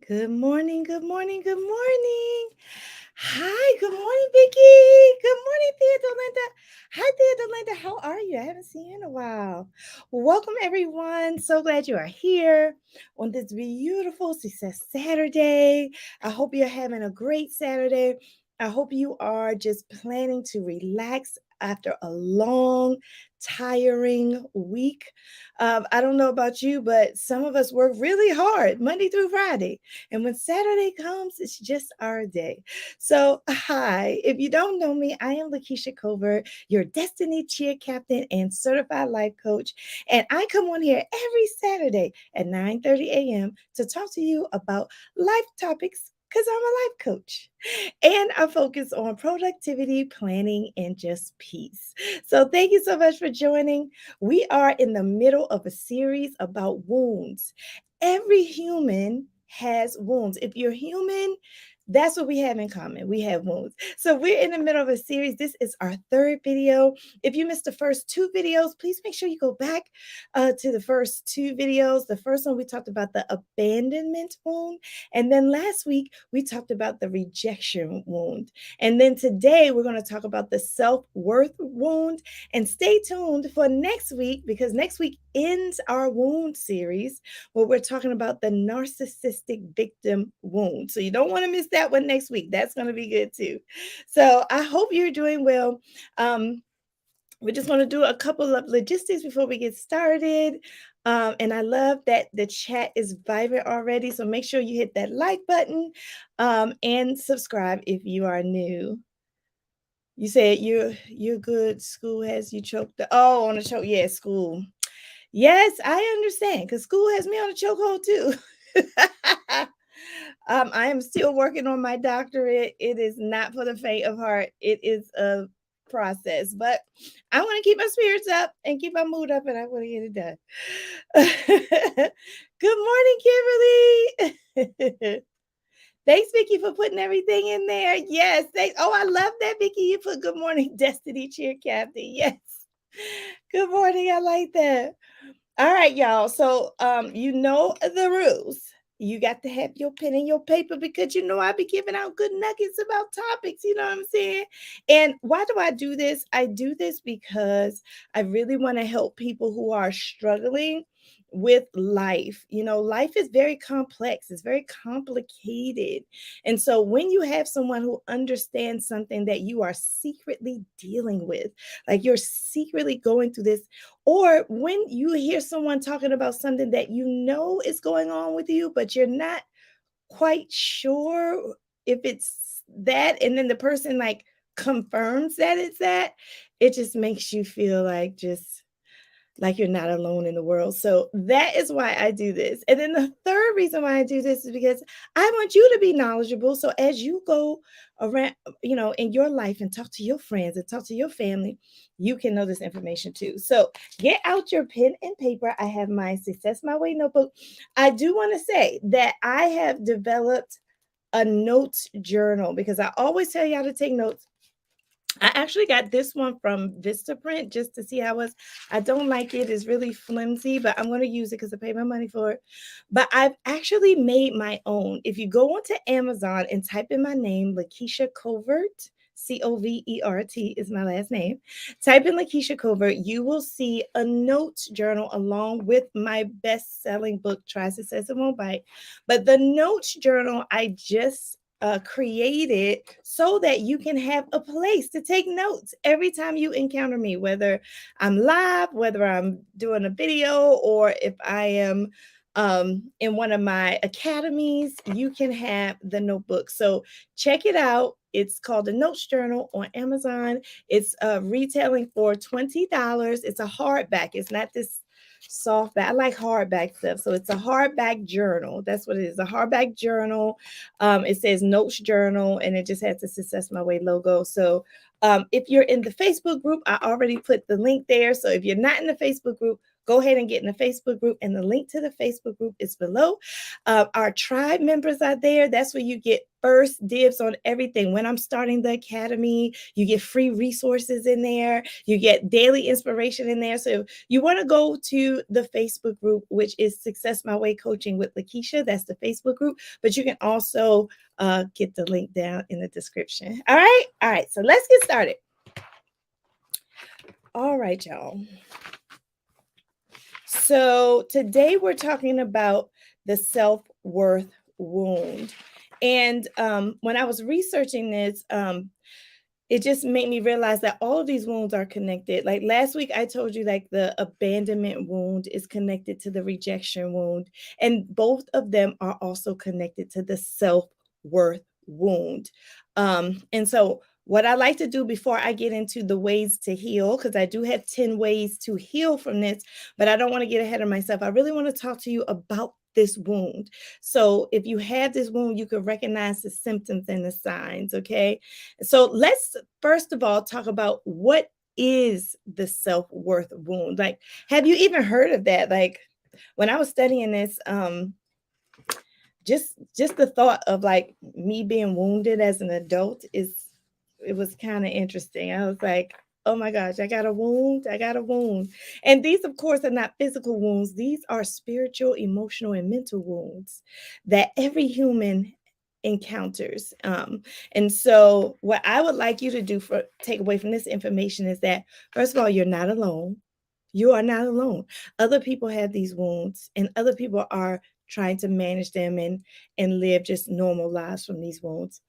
Good morning, good morning, good morning. Hi, good morning, Vicky. Good morning, Theodore Linda. Hi, Theodore Linda. How are you? I haven't seen you in a while. Welcome, everyone. So glad you are here on this beautiful Success Saturday. I hope you're having a great Saturday. I hope you are just planning to relax after a long, tiring week. I don't know about you, but some of us work really hard Monday through Friday. And when Saturday comes, it's just our day. So, hi, if you don't know me, I am Lakisha Covert, your Destiny Cheer Captain and Certified Life Coach. And I come on here every Saturday at 9:30 a.m. to talk to you about life topics because I'm a life coach. And I focus on productivity, planning, and just peace. So, thank you so much for joining. We are in the middle of a series about wounds. Every human has wounds. If you're human, that's what we have in common. We have wounds. So we're in the middle of a series. This is our third video. If you missed the first two videos, please make sure you go back to the first two videos. The first one, we talked about the abandonment wound. And then last week, we talked about the rejection wound. And then today, we're going to talk about the self-worth wound. And stay tuned for next week because next week ends our wound series where we're talking about the narcissistic victim wound. So you don't want to miss that one next week. That's going to be good too. So I hope you're doing well. We're just going to do a couple of logistics before we get started. And I love that the chat is vibrant already. So make sure you hit that like button and subscribe if you are new. You said you're good. School has you choked. On a choke. Yeah, school. Yes, I understand because school has me on a chokehold too. I am still working on my doctorate. It is not for the faint of heart. It is a process, but I want to keep my spirits up and keep my mood up, and I want to get it done. Good morning, Kimberly. Thanks, Vicky, for putting everything in there. Yes, thanks. Oh, I love that, Vicky. You put good morning, Destiny Cheer Captain. Yes. Good morning. I like that. All right, y'all. So you know the rules. You got to have your pen and your paper because you know I be giving out good nuggets about topics, you know what I'm saying? And why do I do this? I do this because I really want to help people who are struggling with life. You know, life is very complex, it's very complicated. And so when you have someone who understands something that you are secretly dealing with, like you're secretly going through this, or when you hear someone talking about something that you know is going on with you, but you're not quite sure if it's that, and then the person like confirms that it's that, it just makes you feel like just like you're not alone in the world. So that is why I do this. And then the third reason why I do this is because I want you to be knowledgeable. So as you go around, you know, in your life and talk to your friends and talk to your family, you can know this information too. So get out your pen and paper. I have my Success My Way notebook. I do want to say that I have developed a notes journal because I always tell you how to take notes. I actually got this one from Vistaprint just to see how it was. I don't like it. It's really flimsy, but I'm going to use it because I paid my money for it. But I've actually made my own. If you go onto Amazon and type in my name, Lakisha Covert, Covert is my last name. Type in Lakisha Covert. You will see a notes journal along with my best-selling book, Try Success and Won't Bite. But the notes journal I just created so that you can have a place to take notes every time you encounter me, whether I'm live, whether I'm doing a video, or if I am in one of my academies, you can have the notebook. So check it out. It's called the Notes Journal on Amazon. It's retailing for $20. It's a hardback. It's not this softback. I like hardback stuff. So it's a hardback journal. That's what it is. A hardback journal. It says Notes Journal and it just has the Success My Way logo. So if you're in the Facebook group, I already put the link there. So if you're not in the Facebook group, go ahead and get in the Facebook group, and the link to the Facebook group is below. Our tribe members are there. That's where you get first dibs on everything. When I'm starting the academy, you get free resources in there. You get daily inspiration in there. So you want to go to the Facebook group, which is Success My Way Coaching with Lakisha. That's the Facebook group. But you can also get the link down in the description. All right. All right. So let's get started. All right, y'all. So today we're talking about the self-worth wound. And when I was researching this, it just made me realize that all of these wounds are connected. Like last week, I told you like the abandonment wound is connected to the rejection wound, and both of them are also connected to the self-worth wound. And so what I like to do before I get into the ways to heal, because I do have 10 ways to heal from this, but I don't want to get ahead of myself. I really want to talk to you about this wound. So if you have this wound, you can recognize the symptoms and the signs, okay? So let's first of all talk about what is the self-worth wound. Like, have you even heard of that? Like, when I was studying this, just the thought of like me being wounded as an adult it was kind of interesting. I was like, oh my gosh, I got a wound. I got a wound. And these, of course, are not physical wounds. These are spiritual, emotional, and mental wounds that every human encounters. And so what I would like you to do for take away from this information is that, first of all, you're not alone. You are not alone. Other people have these wounds, and other people are trying to manage them and live just normal lives from these wounds.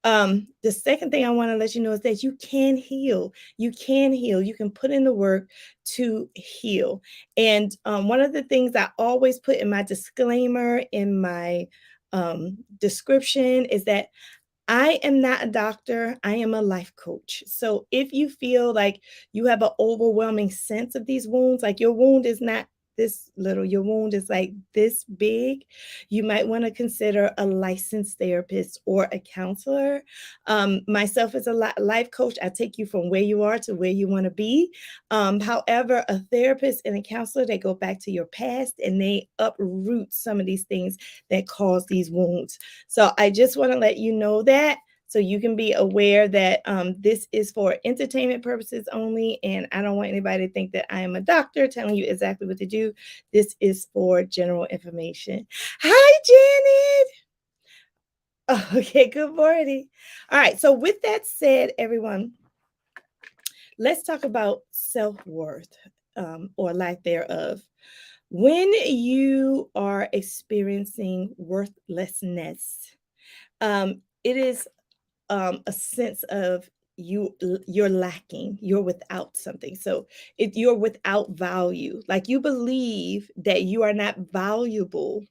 The second thing I want to let you know is that you can heal. You can heal. You can put in the work to heal. And one of the things I always put in my disclaimer, in my description, is that I am not a doctor. I am a life coach. So if you feel like you have an overwhelming sense of these wounds, like your wound is not this little, your wound is like this big, you might want to consider a licensed therapist or a counselor. Myself as a life coach, I take you from where you are to where you want to be. However, a therapist and a counselor, they go back to your past and they uproot some of these things that cause these wounds. So I just want to let you know that, so you can be aware that this is for entertainment purposes only, and I don't want anybody to think that I am a doctor telling you exactly what to do. This is for general information. Hi, Janet. Okay, good morning. All right, so with that said, everyone, let's talk about self-worth or lack thereof. When you are experiencing worthlessness, it is a sense of you're lacking, you're without something. So if you're without value, like you believe that you are not valuable,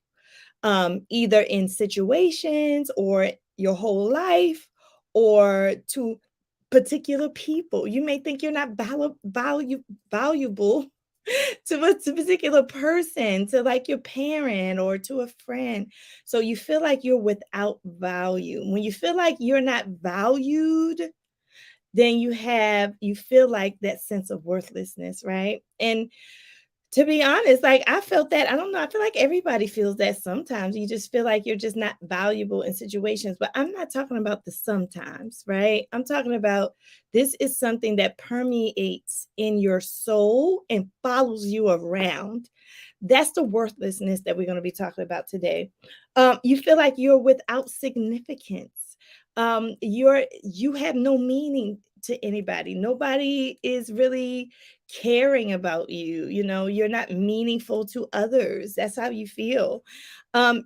either in situations or your whole life or to particular people. You may think you're not valuable to a particular person, to like your parent or to a friend. So you feel like you're without value. When you feel like you're not valued, then you feel like that sense of worthlessness, right? And to be honest, like I felt that. I don't know. I feel like everybody feels that sometimes. You just feel like you're just not valuable in situations. But I'm not talking about the sometimes, right? I'm talking about this is something that permeates in your soul and follows you around. That's the worthlessness that we're going to be talking about today. You feel like you're without significance. You have no meaning to anybody. Nobody is really caring about you. You know, you're not meaningful to others. That's how you feel.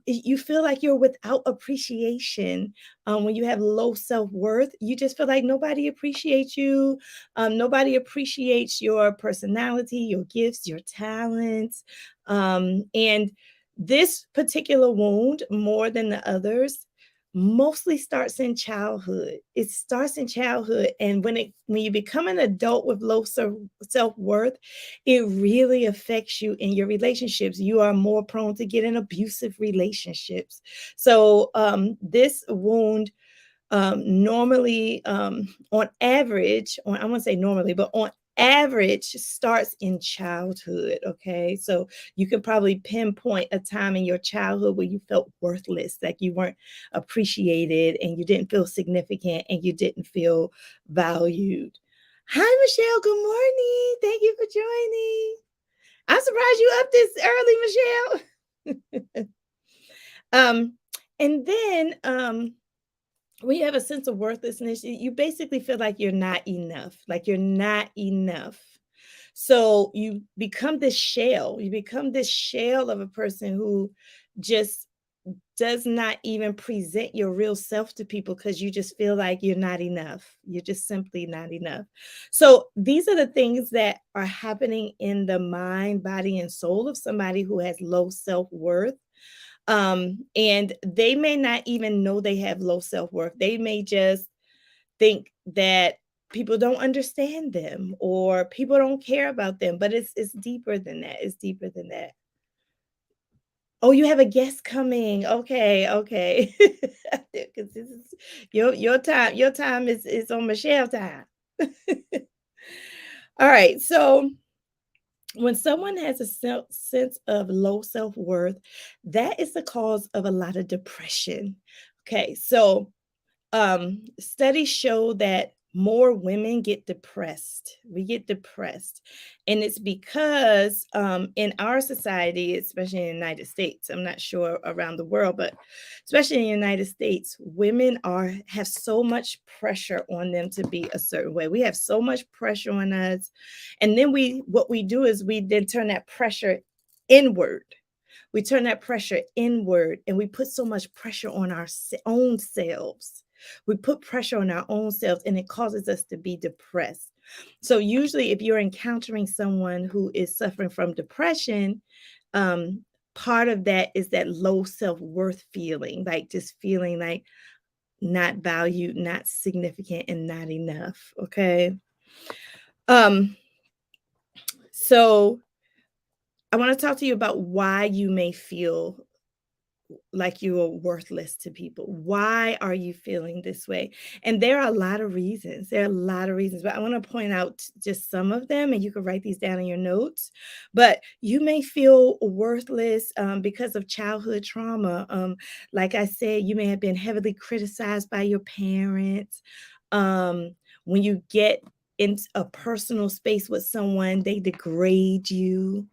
You feel like you're without appreciation. When you have low self-worth, you just feel like nobody appreciates you. Nobody appreciates your personality, your gifts, your talents. And this particular wound, more than the others, mostly starts in childhood. It starts in childhood, and when you become an adult with low self-worth, it really affects you in your relationships. You are more prone to get in abusive relationships. So this wound normally, on average, or I won't say normally, but on average starts in childhood. Okay. So you can probably pinpoint a time in your childhood where you felt worthless, like you weren't appreciated and you didn't feel significant and you didn't feel valued. Hi, Michelle. Good morning. Thank you for joining. I'm surprised you up this early, Michelle. um, and then when you have a sense of worthlessness, you basically feel like you're not enough, like you're not enough. So you become this shell. You become this shell of a person who just does not even present your real self to people because you just feel like you're not enough. You're just simply not enough. So these are the things that are happening in the mind, body, and soul of somebody who has low self-worth. And they may not even know they have low self-worth. They may just think that people don't understand them or people don't care about them, but it's deeper than that. It's deeper than that. Oh, you have a guest coming. Okay, okay. Because this is your time. Your time is on Michelle time. All right. So when someone has a sense of low self-worth, that is the cause of a lot of depression. Okay, so studies show that more women get depressed. We get depressed. And it's because in our society, especially in the United States, I'm not sure around the world, but especially in the United States, women have so much pressure on them to be a certain way. We have so much pressure on us. And then what we do is we then turn that pressure inward. We turn that pressure inward and we put so much pressure on our own selves. We put pressure on our own selves and it causes us to be depressed. So, usually, if you're encountering someone who is suffering from depression, um, part of that is that low self worth feeling, like just feeling like not valued, not significant, and not enough. Okay. Um, so, I want to talk to you about why you may feel like you are worthless to people. Why are you feeling this way? And there are a lot of reasons. There are a lot of reasons, but I want to point out just some of them, and you can write these down in your notes. But you may feel worthless because of childhood trauma. Like I said, you may have been heavily criticized by your parents. When you get in a personal space with someone, they degrade you,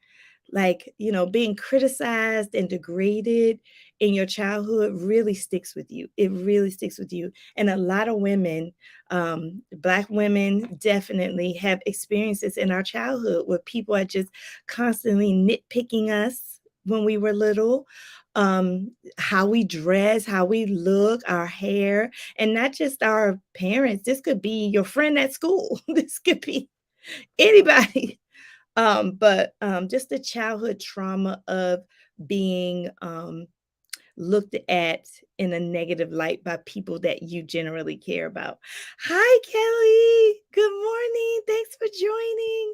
like, being criticized and degraded in your childhood really sticks with you. It really sticks with you. And a lot of women, Black women definitely have experiences in our childhood where people are just constantly nitpicking us when we were little, how we dress, how we look, our hair, and not just our parents. This could be your friend at school. This could be anybody. But just the childhood trauma of being looked at in a negative light by people that you generally care about. Hi, Kelly. Good morning. Thanks for joining.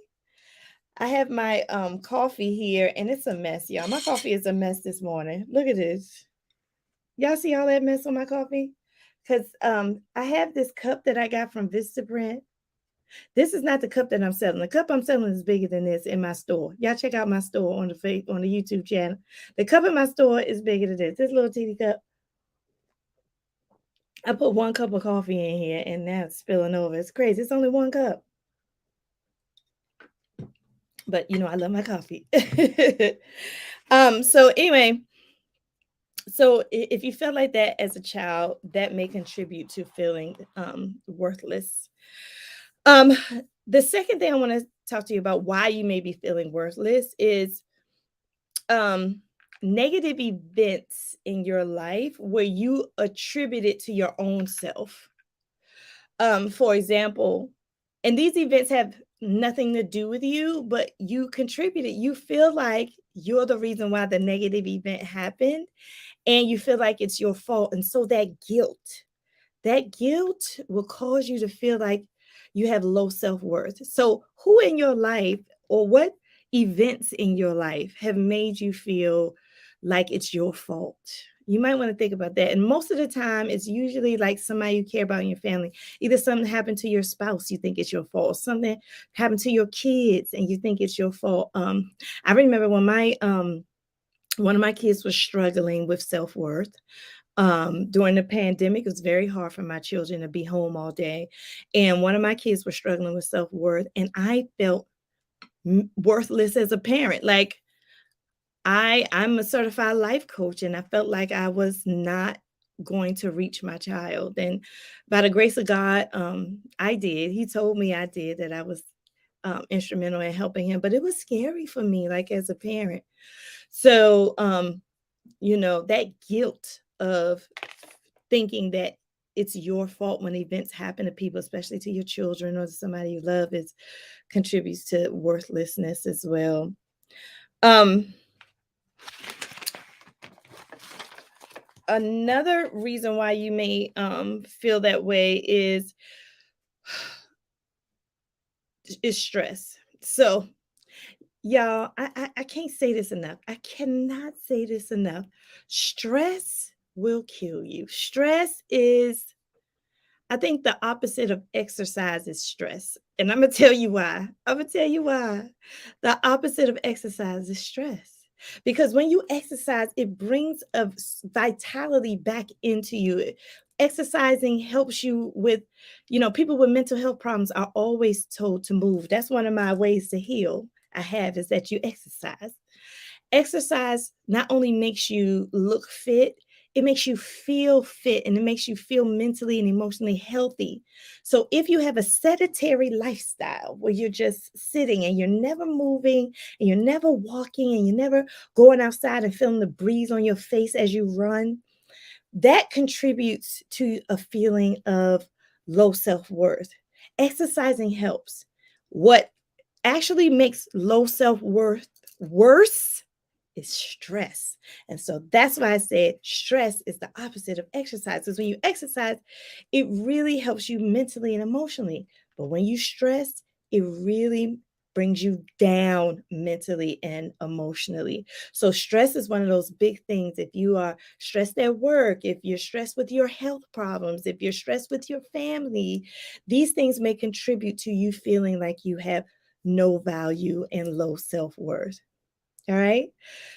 I have my coffee here and it's a mess, y'all. My coffee is a mess this morning. Look at this. Y'all see all that mess on my coffee? Because I have this cup that I got from Vistaprint. This is not the cup that I'm selling. The cup I'm selling is bigger than this in my store. Y'all check out my store on the YouTube channel. The cup in my store is bigger than this. This little teeny cup. I put one cup of coffee in here and now it's spilling over. It's crazy. It's only one cup. But I love my coffee. So anyway, so if you felt like that as a child, that may contribute to feeling worthless. Um, the second thing I want to talk to you about why you may be feeling worthless is um negative events in your life where you attribute it to your own self. For example, and these events have nothing to do with you, but you contributed. You feel like you're the reason why the negative event happened, and you feel like it's your fault. And so that guilt will cause you to feel like you have low self-worth. So, who in your life or what events in your life have made you feel like it's your fault? You might want to think about that. And most of the time, it's usually like somebody you care about in your family. Either something happened to your spouse, you think it's your fault. Something happened to your kids, and you think it's your fault. I remember when my one of my kids was struggling with self worth. During the pandemic, it was very hard for my children to be home all day, and one of my kids was struggling with self worth, and I felt worthless as a parent. Like I'm a certified life coach, and I felt like I was not going to reach my child. And by the grace of God, I did. He told me I did, that I was instrumental in helping him, but it was scary for me, like as a parent. So, that guilt of thinking that it's your fault when events happen to people, especially to your children or to somebody you love, is contributes to worthlessness as well. Um, Another reason why you may feel that way is stress. So, y'all, I can't say this enough. I cannot say this enough. Stress will kill you. Stress is, I think, the opposite of exercise is stress. And I'm going to tell you why. I'm going to tell you why. The opposite of exercise is stress. Because when you exercise, it brings a vitality back into you. Exercising helps you with, people with mental health problems are always told to move. That's one of my ways to heal. I have is that you exercise. Exercise not only makes you look fit, it makes you feel fit, and it makes you feel mentally and emotionally healthy. So if you have a sedentary lifestyle where you're just sitting and you're never moving and you're never walking and you're never going outside and feeling the breeze on your face as you run, that contributes to a feeling of low self-worth. Exercising helps. What actually makes low self-worth worse is stress. And so that's why I said stress is the opposite of exercise. Because when you exercise, it really helps you mentally and emotionally. But when you stress, it really brings you down mentally and emotionally. So stress is one of those big things. If you are stressed at work, if you're stressed with your health problems, if you're stressed with your family, these things may contribute to you feeling like you have no value and low self-worth. All right.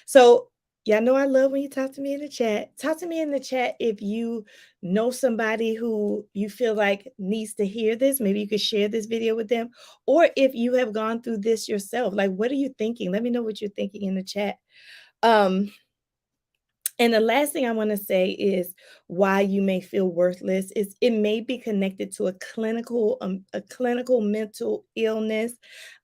So, y'all know I love when you talk to me in the chat. Talk to me in the chat if you know somebody who you feel like needs to hear this. Maybe you could share this video with them. Or if you have gone through this yourself, like, what are you thinking? Let me know what you're thinking in the chat. Um, and the last thing I want to say is why you may feel worthless is it may be connected to a clinical mental illness,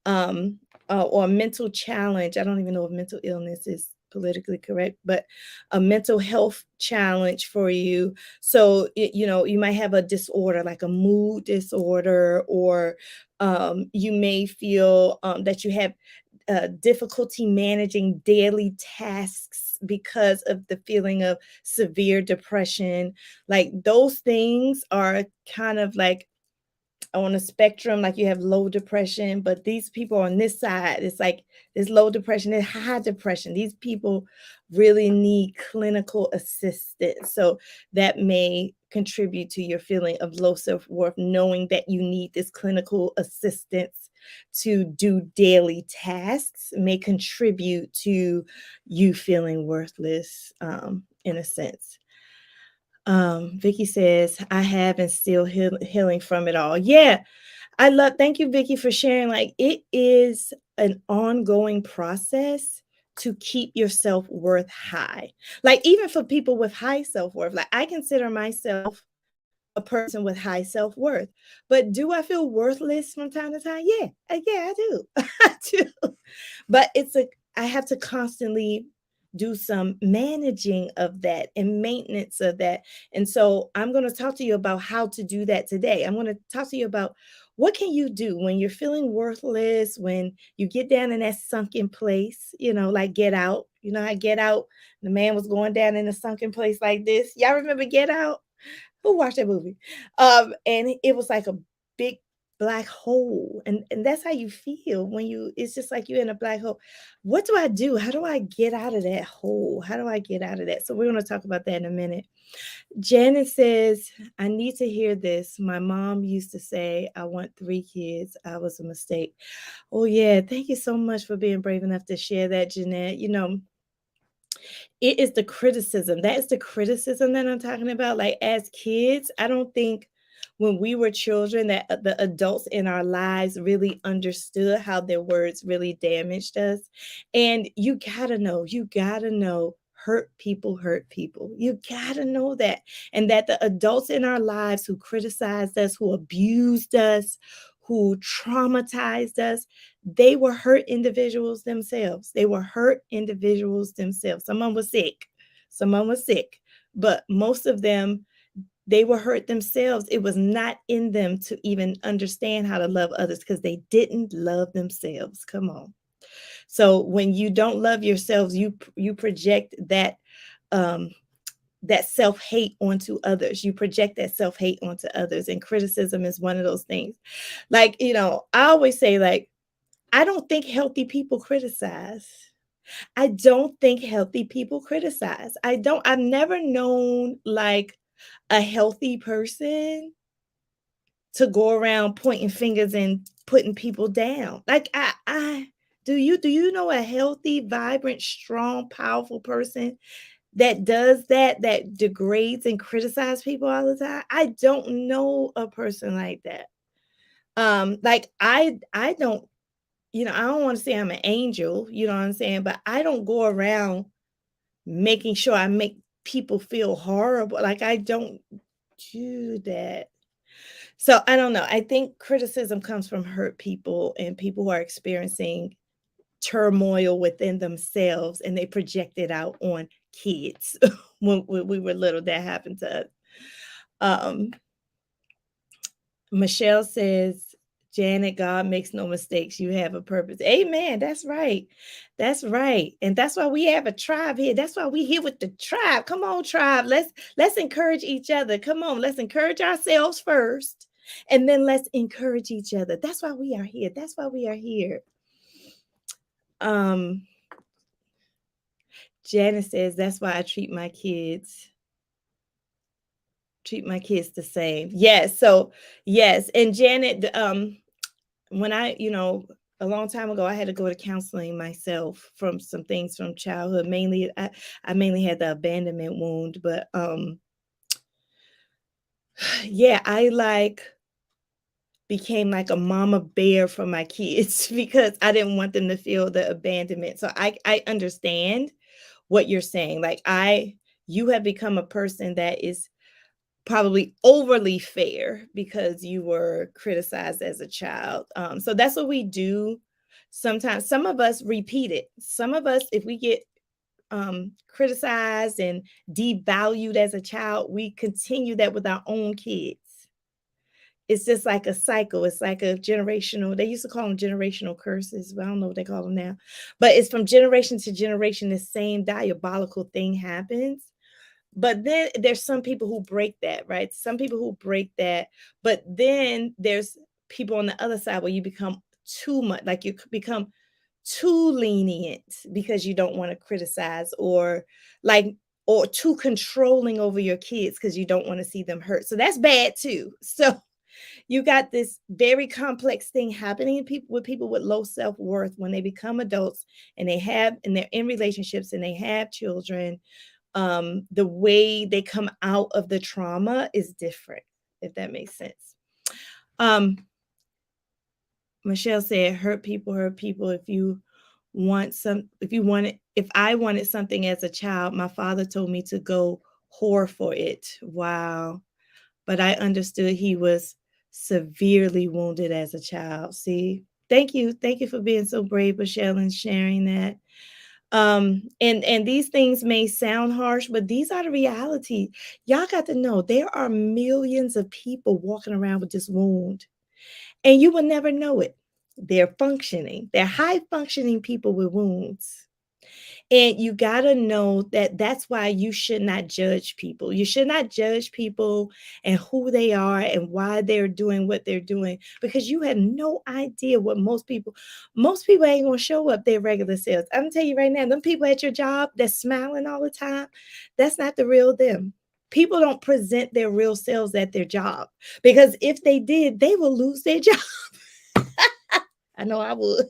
or a mental challenge. I don't even know if mental illness is politically correct, but a mental health challenge for you. So you might have a disorder like a mood disorder, or you may feel that you have difficulty managing daily tasks because of the feeling of severe depression. Like those things are kind of like on a spectrum, like you have low depression, but these people on this side, it's like there's low depression and high depression. These people really need clinical assistance. So that may contribute to your feeling of low self-worth, knowing that you need this clinical assistance to do daily tasks may contribute to you feeling worthless, in a sense. Vicky says, I have and still healing from it all. Yeah, thank you, Vicky, for sharing. Like, it is an ongoing process to keep your self-worth high. Like, even for people with high self-worth, like I consider myself a person with high self-worth. But do I feel worthless from time to time? Yeah. Yeah, I do. I do. But I have to constantly do some managing of that and maintenance of that. And so I'm going to talk to you about how to do that today. I'm going to talk to you about what can you do when you're feeling worthless, when you get down in that sunken place, like Get Out. You know how Get Out, the man was going down in a sunken place like this. Y'all remember Get Out? Who watched that movie? And it was like a big black hole. And that's how you feel when it's just like you're in a black hole. What do I do? How do I get out of that hole? How do I get out of that? So we're going to talk about that in a minute. Janet says, I need to hear this. My mom used to say, I want 3 kids. I was a mistake. Oh, yeah. Thank you so much for being brave enough to share that, Jeanette. It is the criticism. That is the criticism that I'm talking about. Like, as kids, I don't think when we were children that the adults in our lives really understood how their words really damaged us. And you gotta know, hurt people hurt people. You gotta know that. And that the adults in our lives who criticized us, who abused us, who traumatized us, they were hurt individuals themselves. They were hurt individuals themselves. Someone was sick. Someone was sick. But most of them, they were hurt themselves. It was not in them to even understand how to love others because they didn't love themselves. Come on. So when you don't love yourselves, you project um, that self-hate onto others. You project that self-hate onto others. And criticism is one of those things. Like, I always say, like, I don't think healthy people criticize. I don't think healthy people criticize. I've never known like a healthy person to go around pointing fingers and putting people down. Like I do you know a healthy, vibrant, strong, powerful person that does that degrades and criticizes people all the time? I don't know a person like that. Like I don't I don't want to say I'm an angel, you know what I'm saying? But I don't go around making sure I make people feel horrible. Like I don't do that. So I don't know. I think criticism comes from hurt people and people who are experiencing turmoil within themselves and they project it out on kids when we were little. That happened to us. Um, Michelle says, Janet, God makes no mistakes. You have a purpose. Amen. That's right. That's right. And that's why we have a tribe here. That's why we here with the tribe. Come on, tribe. Let's encourage each other. Come on, let's encourage ourselves first. And then let's encourage each other. That's why we are here. That's why we are here. Um, Janet says, that's why I treat my kids the same. Yes. So yes. And Janet, when a long time ago, I had to go to counseling myself from some things from childhood. Mainly, I mainly had the abandonment wound, but yeah, I became like a mama bear for my kids because I didn't want them to feel the abandonment. So I understand what you're saying. Like you have become a person that is probably overly fair because you were criticized as a child. So that's what we do. Sometimes some of us repeat it. Some of us, if we get criticized and devalued as a child, we continue that with our own kids. It's just like a cycle. It's like a generational, they used to call them generational curses, but I don't know what they call them now. But it's from generation to generation, the same diabolical thing happens. But then there's some people who break that, right? Some people who break that. But then there's people on the other side where you become too much, like you become too lenient because you don't want to criticize or too controlling over your kids because you don't want to see them hurt. So that's bad too. So you got this very complex thing happening in people with low self-worth when they become adults and they're in relationships and they have children. The way they come out of the trauma is different, if that makes sense. Michelle said, hurt people hurt people. If I wanted something as a child, my father told me to go whore for it. Wow. But I understood he was severely wounded as a child. See, thank you. Thank you for being so brave, Michelle, and sharing that. And these things may sound harsh, but these are the reality. Y'all got to know there are millions of people walking around with this wound, and you will never know it. They're functioning. They're high functioning people with wounds. And you got to know that that's why you should not judge people. You should not judge people and who they are and why they're doing what they're doing, because you have no idea what most people ain't going to show up their regular selves. I'm going to tell you right now, them people at your job that's smiling all the time, that's not the real them. People don't present their real selves at their job, because if they did, they will lose their job. I know I would.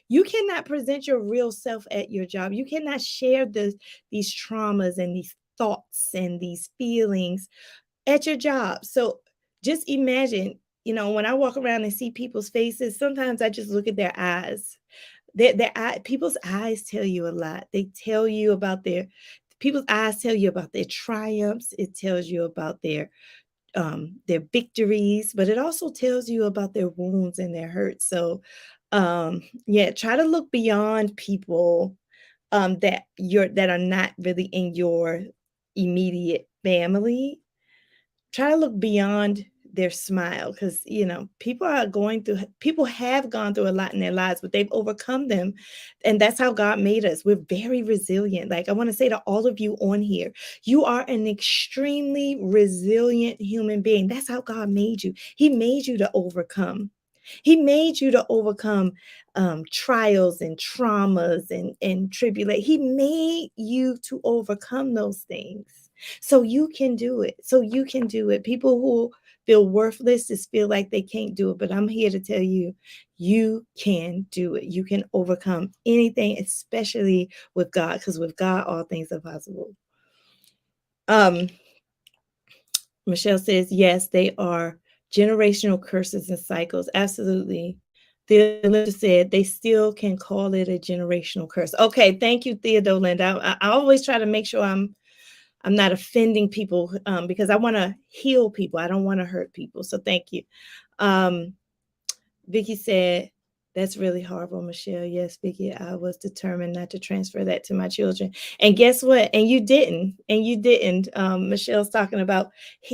You cannot present your real self at your job. You cannot share these traumas and these thoughts and these feelings at your job. So just imagine, when I walk around and see people's faces, sometimes I just look at their eyes. People's eyes tell you a lot. They tell you about people's eyes tell you about their triumphs. It tells you about their victories, but it also tells you about their wounds and their hurts. So yeah, try to look beyond people that are not really in your immediate family. Try to look beyond their smile, because people have gone through a lot in their lives, but they've overcome them, and that's how God made us. We're very resilient. Like, I want to say to all of you on here, you are an extremely resilient human being. That's how God made you. He made you to overcome. He made you to overcome trials and traumas and tribulation. He made you to overcome those things. So you can do it. So you can do it. People who feel worthless just feel like they can't do it. But I'm here to tell you, you can do it. You can overcome anything, especially with God, because with God, all things are possible. Michelle says, yes, they are generational curses and cycles. Absolutely. Theodore said they still can call it a generational curse. Okay, thank you, Theodore Linda. I always try to make sure I'm not offending people, because I want to heal people. I don't want to hurt people. So thank you. Vicky said, that's really horrible, Michelle. Yes, Vicky, I was determined not to transfer that to my children. And guess what? And you didn't. Michelle's talking about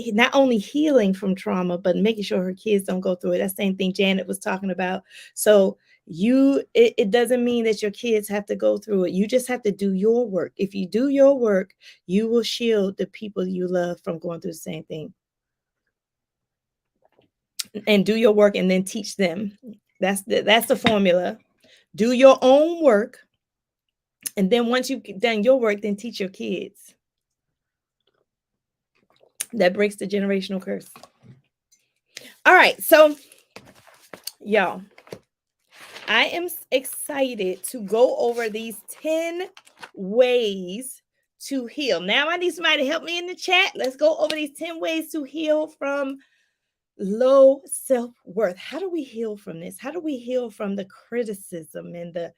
not only healing from trauma, but making sure her kids don't go through it. That same thing Janet was talking about. So it doesn't mean that your kids have to go through it. You just have to do your work. If you do your work, you will shield the people you love from going through the same thing. And do your work and then teach them. That's the formula. Do your own work, and then once you've done your work, then teach your kids. That breaks the generational curse. All right, so y'all, I am excited to go over these 10 ways to heal. Now I need somebody to help me in the chat. Let's go over these 10 ways to heal from low self-worth. How do we heal from this? How do we heal from the criticism and the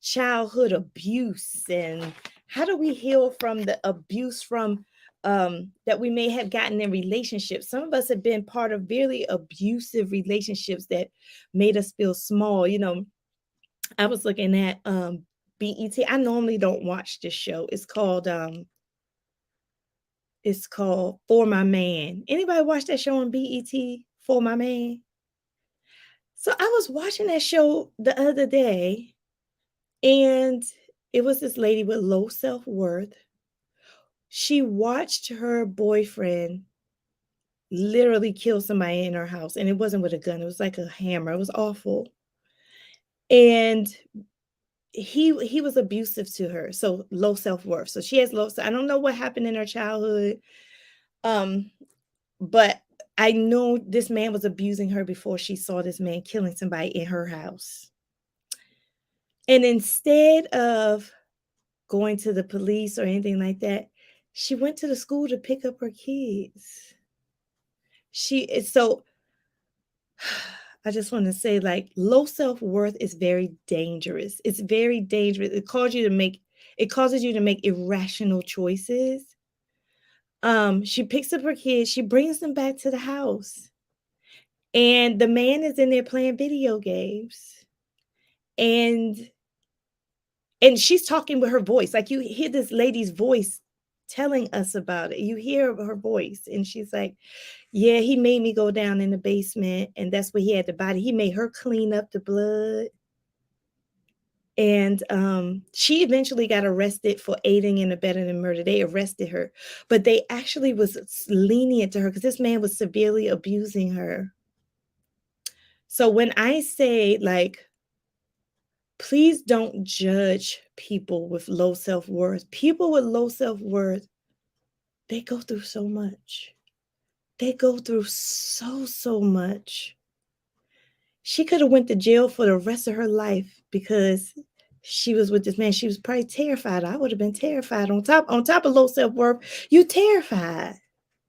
childhood abuse? And how do we heal from the abuse from that we may have gotten in relationships? Some of us have been part of really abusive relationships that made us feel small. I was looking at BET. I normally don't watch this show. It's called For My Man. Anybody watch that show on BET, For My Man? So I was watching that show the other day, and it was this lady with low self-worth. She watched her boyfriend literally kill somebody in her house, and it wasn't with a gun. It was like a hammer. It was awful. And he was abusive to her. So low self-worth. So she has I don't know what happened in her childhood. But I know this man was abusing her before she saw this man killing somebody in her house. And instead of going to the police or anything like that, she went to the school to pick up her kids. So I just want to say, like, low self-worth is very dangerous. It's very dangerous. It causes you to make irrational choices. She picks up her kids, she brings them back to the house, and the man is in there playing video games. And she's talking with her voice. Like, you hear this lady's voice telling us about it. You hear her voice, and she's like, yeah, he made me go down in the basement, and that's where he had the body. He made her clean up the blood. And she eventually got arrested for aiding and abetting and murder. They arrested her, but they actually was lenient to her because this man was severely abusing her. So when I say, like, please don't judge people with low self-worth. People with low self-worth, they go through so much. They go through so much. She could have went to jail for the rest of her life because she was with this man. She was probably terrified. I would have been terrified. On top of low self-worth, you terrified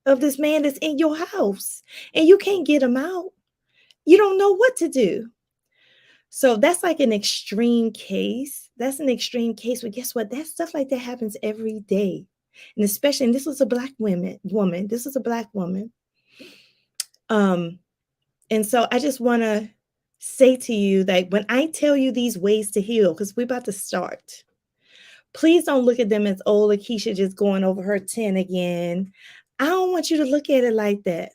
of this man that's in your house and you can't get him out. You don't know what to do. So that's like an extreme case. That's an extreme case. But guess what? That stuff like that happens every day. And especially, and this was a Black woman. This was a Black woman. And so I just want to say to you that when I tell you these ways to heal, because we're about to start, please don't look at them as, oh, Lakisha just going over her 10 again. I don't want you to look at it like that.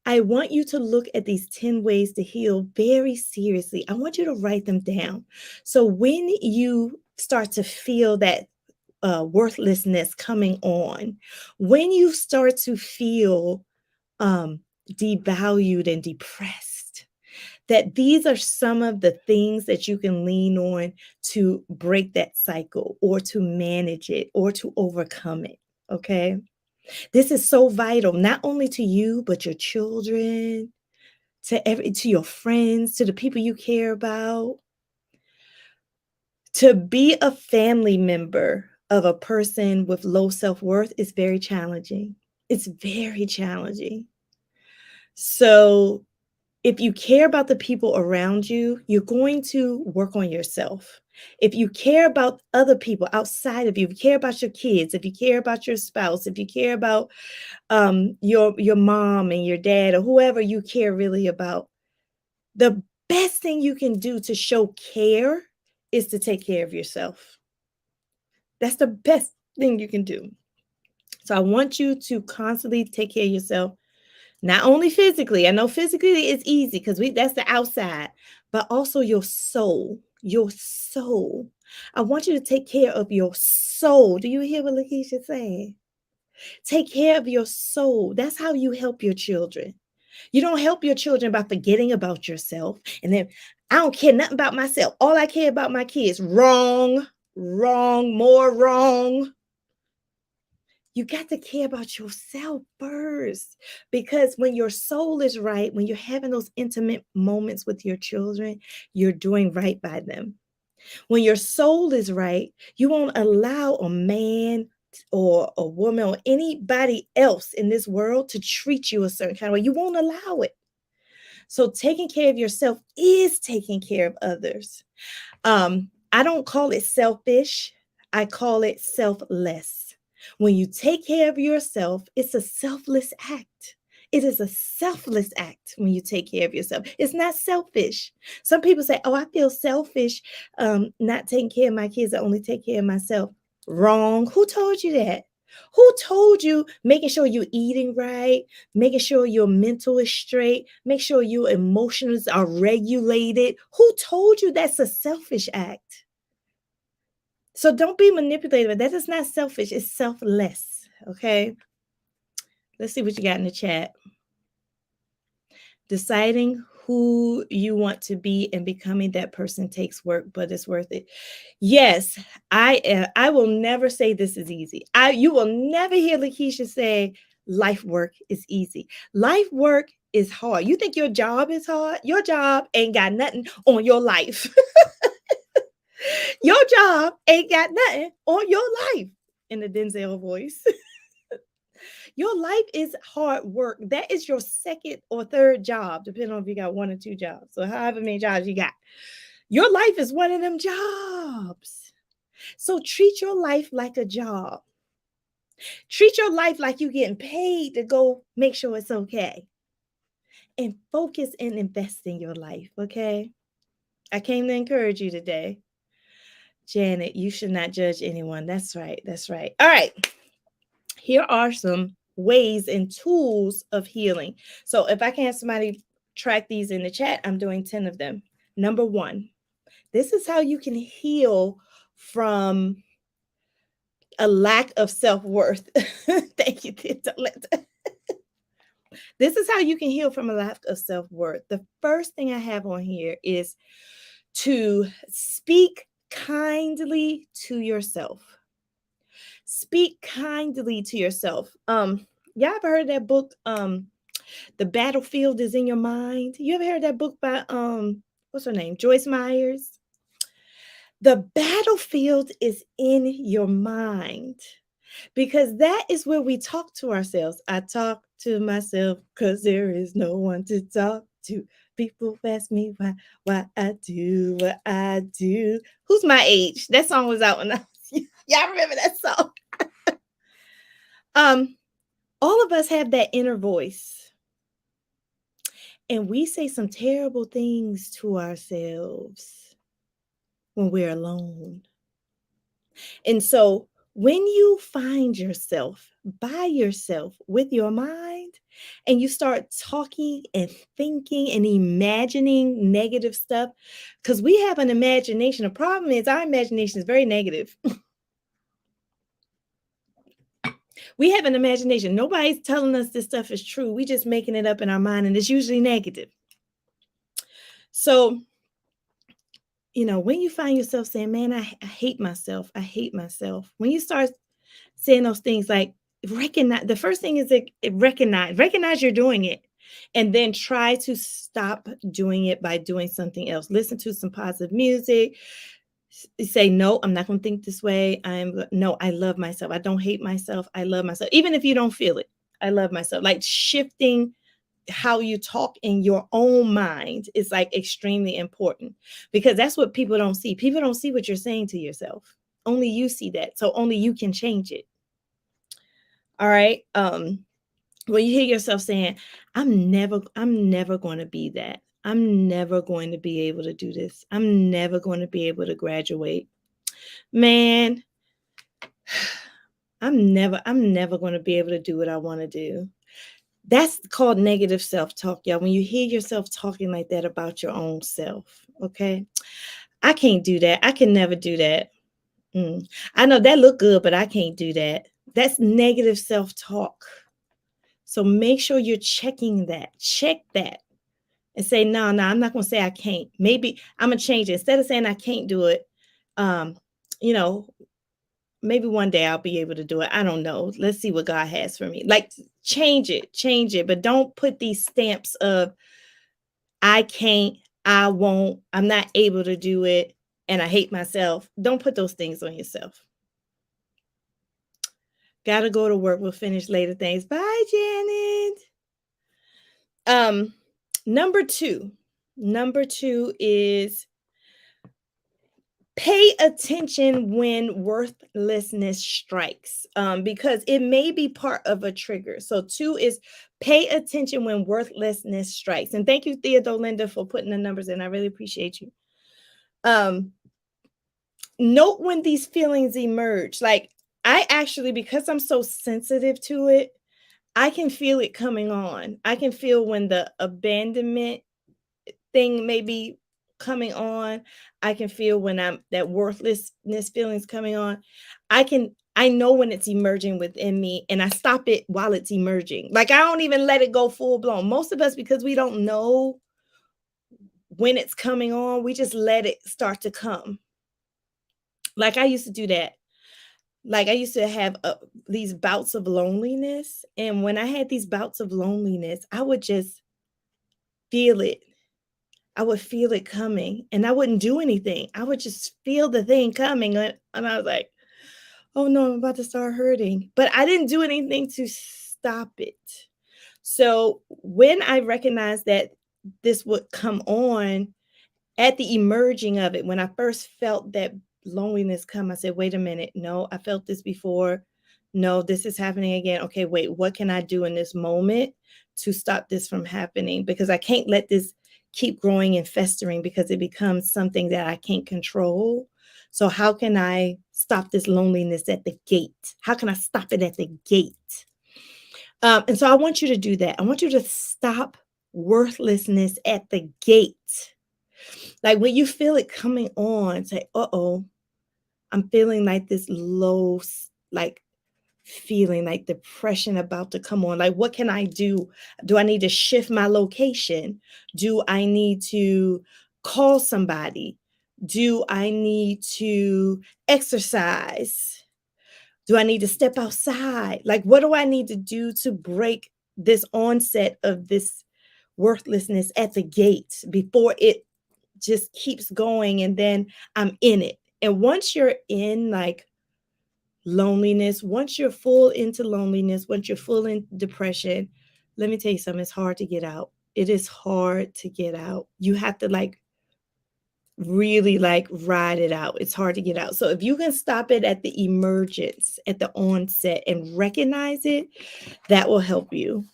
I want you to look at these 10 ways to heal very seriously. I want you to write them down. So when you start to feel that worthlessness coming on, when you start to feel devalued and depressed, that these are some of the things that you can lean on to break that cycle or to manage it or to overcome it. Okay. This is so vital, not only to you, but your children, to your friends, to the people you care about. To be a family member of a person with low self-worth is very challenging. It's very challenging. So if you care about the people around you, you're going to work on yourself. If you care about other people outside of you, if you care about your kids, if you care about your spouse, if you care about your mom and your dad or whoever you care really about, the best thing you can do to show care is to take care of yourself. That's the best thing you can do. So I want you to constantly take care of yourself. Not only physically, I know physically it's easy because that's the outside, but also your soul, your soul. I want you to take care of your soul. Do you hear what Lakisha saying? Take care of your soul. That's how you help your children. You don't help your children by forgetting about yourself. And then I don't care nothing about myself. All I care about my kids. Wrong, more wrong. You got to care about yourself first, because when your soul is right, when you're having those intimate moments with your children, you're doing right by them. When your soul is right, you won't allow a man or a woman or anybody else in this world to treat you a certain kind of way. You won't allow it. So taking care of yourself is taking care of others. I don't call it selfish. I call it selfless. When you take care of yourself, it's a selfless act. It is a selfless act when you take care of yourself. It's not selfish. Some people say, oh, I feel selfish not taking care of my kids. I only take care of myself. Wrong. Who told you that? Who told you making sure you're eating right, making sure your mental is straight, make sure your emotions are regulated? Who told you that's a selfish act? So don't be manipulative. That is not selfish. It's selfless. Okay. Let's see what you got in the chat. Deciding who you want to be and becoming that person takes work, but it's worth it. Yes, I will never say this is easy. You will never hear Lakisha say life work is easy. Life work is hard. You think your job is hard? Your job ain't got nothing on your life. Your job ain't got nothing on your life, in the Denzel voice. Your life is hard work. That is your second or third job, depending on if you got one or two jobs. So however many jobs you got. Your life is one of them jobs. So treat your life like a job. Treat your life like you're getting paid to go make sure it's okay. And focus and invest in your life, okay? I came to encourage you today. Janet, you should not judge anyone. That's right. That's right. All right. Here are some ways and tools of healing. So if I can have somebody track these in the chat, I'm doing 10 of them. Number one, This is how you can heal from a lack of self-worth. Thank you, Tita. This is how you can heal from a lack of self-worth. The first thing I have on here is to speak kindly to yourself. Speak kindly to yourself. Y'all ever heard that book, The Battlefield is in Your Mind? You ever heard that book by what's her name? Joyce Myers? The battlefield is in your mind, because that is where we talk to ourselves. I talk to myself because there is no one to talk to. People ask me why I do what I do. Who's my age? That song was out when I was, y'all remember that song? Um, all of us have that inner voice, and we say some terrible things to ourselves when we're alone. And so when you find yourself by yourself with your mind, and you start talking and thinking and imagining negative stuff, because we have an imagination. The problem is our imagination is very negative. We have an imagination. Nobody's telling us this stuff is true. We just making it up in our mind, and it's usually negative. So, when you find yourself saying, man, I hate myself. I hate myself. When you start saying those things, like, recognize, the first thing is recognize you're doing it, and then try to stop doing it by doing something else. Listen to some positive music. Say, no, I'm not going to think this way. No, I love myself. I don't hate myself. I love myself. Even if you don't feel it, I love myself. Like, shifting how you talk in your own mind is like extremely important, because that's what people don't see. People don't see what you're saying to yourself. Only you see that. So only you can change it. All right. When you hear yourself saying, I'm never going to be that. I'm never going to be able to do this. I'm never going to be able to graduate. Man, I'm never going to be able to do what I want to do. That's called negative self-talk, y'all. When you hear yourself talking like that about your own self, okay? I can't do that. I can never do that. I know that look good, but I can't do that. That's negative self-talk. So make sure you're checking that. Check that and say, no, I'm not going to say I can't. Maybe I'm going to change it. Instead of saying I can't do it, you know, maybe one day I'll be able to do it. I don't know. Let's see what God has for me. Like, change it. But don't put these stamps of I can't, I won't, I'm not able to do it, and I hate myself. Don't put those things on yourself. Gotta go to work. We'll finish later. Thanks. Bye, Janet. Number two is pay attention when worthlessness strikes, because it may be part of a trigger. So 2 is pay attention when worthlessness strikes. And thank you, Theodore Linda, for putting the numbers in. I really appreciate you. Note when these feelings emerge. Like, I actually, because I'm so sensitive to it, I can feel it coming on. I can feel when the abandonment thing may be coming on. I can feel when that worthlessness feelings coming on. I know when it's emerging within me, and I stop it while it's emerging. Like, I don't even let it go full blown. Most of us, because we don't know when it's coming on, we just let it start to come. Like, I used to do that. Like, I used to have these bouts of loneliness. And when I had these bouts of loneliness, I would just feel it. I would feel it coming, and I wouldn't do anything. I would just feel the thing coming. And I was like, oh no, I'm about to start hurting. But I didn't do anything to stop it. So when I recognized that this would come on at the emerging of it, when I first felt that loneliness come, I said, wait a minute. No, I felt this before. No, this is happening again. Okay, wait, what can I do in this moment to stop this from happening? Because I can't let this keep growing and festering, because it becomes something that I can't control. So how can I stop this loneliness at the gate? How can I stop it at the gate? And so I want you to do that. I want you to stop worthlessness at the gate. Like when you feel it coming on, say, uh-oh, I'm feeling like this low, like feeling like depression about to come on. Like, what can I do? Do I need to shift my location? Do I need to call somebody? Do I need to exercise? Do I need to step outside? Like, what do I need to do to break this onset of this worthlessness at the gate before it just keeps going and then I'm in it? And once you're in like loneliness, once you're full into loneliness, once you're full in depression, let me tell you something, it's hard to get out. It is hard to get out. You have to like really like ride it out. It's hard to get out. So if you can stop it at the emergence, at the onset and recognize it, that will help you.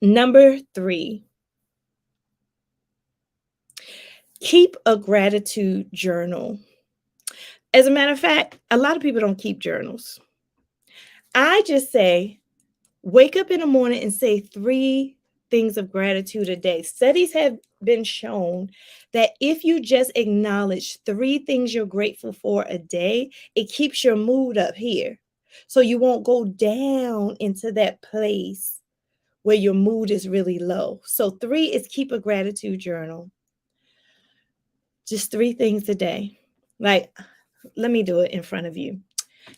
Number 3, keep a gratitude journal. As a matter of fact, a lot of people don't keep journals. I just say, wake up in the morning and say 3 things of gratitude a day. Studies have been shown that if you just acknowledge 3 things you're grateful for a day, it keeps your mood up here. So you won't go down into that place where your mood is really low. So 3 is keep a gratitude journal. Just 3 things a day. Like, let me do it in front of you.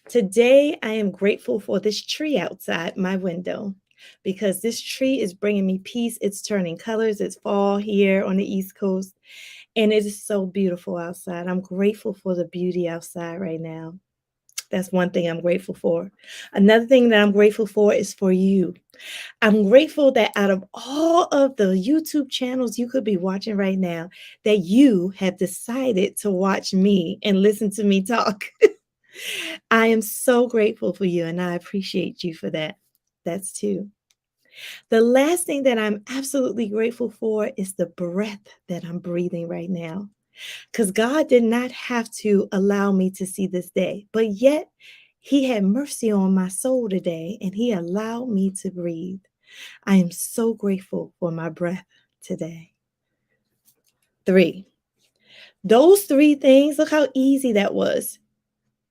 Today, I am grateful for this tree outside my window because this tree is bringing me peace. It's turning colors. It's fall here on the East Coast, and it is so beautiful outside. I'm grateful for the beauty outside right now. That's one thing I'm grateful for. Another thing that I'm grateful for is for you. I'm grateful that out of all of the YouTube channels you could be watching right now, that you have decided to watch me and listen to me talk. I am so grateful for you and I appreciate you for that. That's 2. The last thing that I'm absolutely grateful for is the breath that I'm breathing right now. Because God did not have to allow me to see this day, but yet He had mercy on my soul today and He allowed me to breathe. I am so grateful for my breath today. 3. Those 3 things, look how easy that was.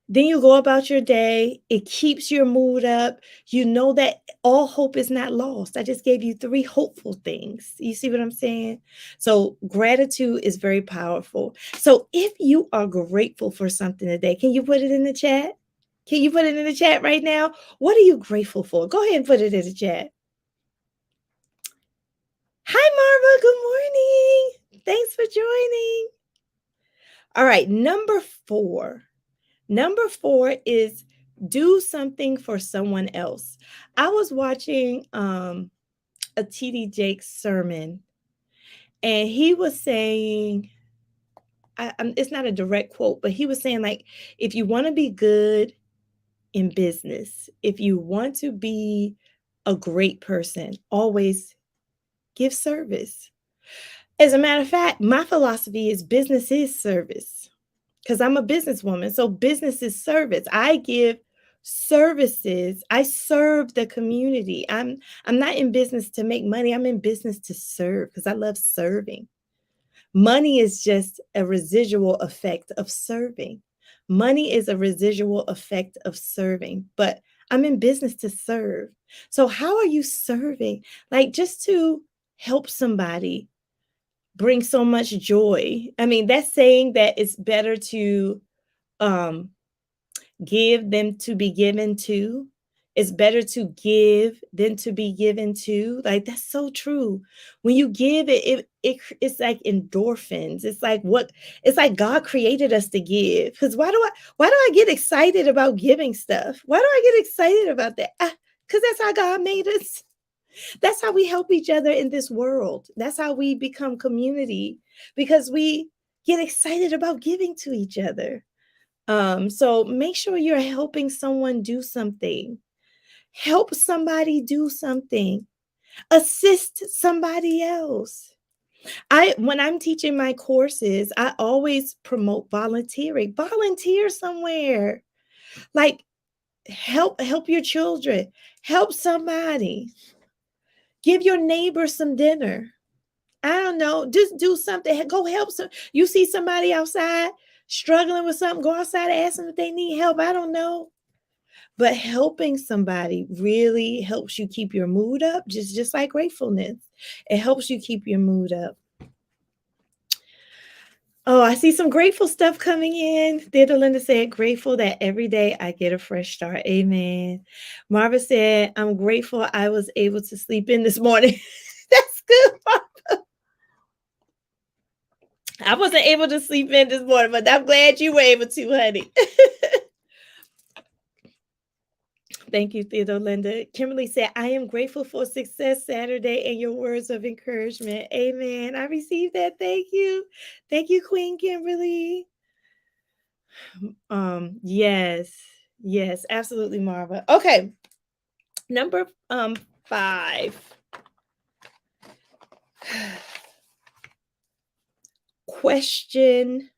Then you go about your day. It keeps your mood up. You know that all hope is not lost. I just gave you 3 hopeful things. You see what I'm saying? So gratitude is very powerful. So if you are grateful for something today, can you put it in the chat? Can you put it in the chat right now? What are you grateful for? Go ahead and put it in the chat. Hi, Marva. Good morning. Thanks for joining. All right, number 4. Number 4 is do something for someone else. I was watching a T.D. Jakes sermon, and he was saying, it's not a direct quote, but he was saying, like, if you want to be good in business, if you want to be a great person, always give service. As a matter of fact, my philosophy is business is service. Because I'm a businesswoman. So business is service. I give services. I serve the community. I'm not in business to make money. I'm in business to serve because I love serving. Money is just a residual effect of serving. Money is a residual effect of serving, but I'm in business to serve. So how are you serving? Like just to help somebody bring so much joy. I mean, that's saying that it's better to um give than to be given to. It's better to give than to be given to. Like that's so true. When you give it's like endorphins. It's like God created us to give. Because why do I get excited about giving stuff? Why do I get excited about that? Because that's how God made us. That's how we help each other in this world. That's how we become community because we get excited about giving to each other. So make sure you're helping someone do something. Help somebody do something. Assist somebody else. When I'm teaching my courses, I always promote volunteering. Volunteer somewhere. Like help your children. Help somebody. Give your neighbor some dinner. I don't know. Just do something. Go help some. You see somebody outside struggling with something, go outside and ask them if they need help. I don't know. But helping somebody really helps you keep your mood up, just like gratefulness. It helps you keep your mood up. Oh, I see some grateful stuff coming in. Theodore Linda said, grateful that every day I get a fresh start. Amen. Marva said, I'm grateful I was able to sleep in this morning. That's good, Marva. I wasn't able to sleep in this morning, but I'm glad you were able to, honey. Thank you, Theodore Linda. Kimberly said, I am grateful for Success Saturday and your words of encouragement. Amen. I received that. Thank you. Thank you, Queen Kimberly. Yes. Yes, absolutely, Marva. Okay. Number 5. Question.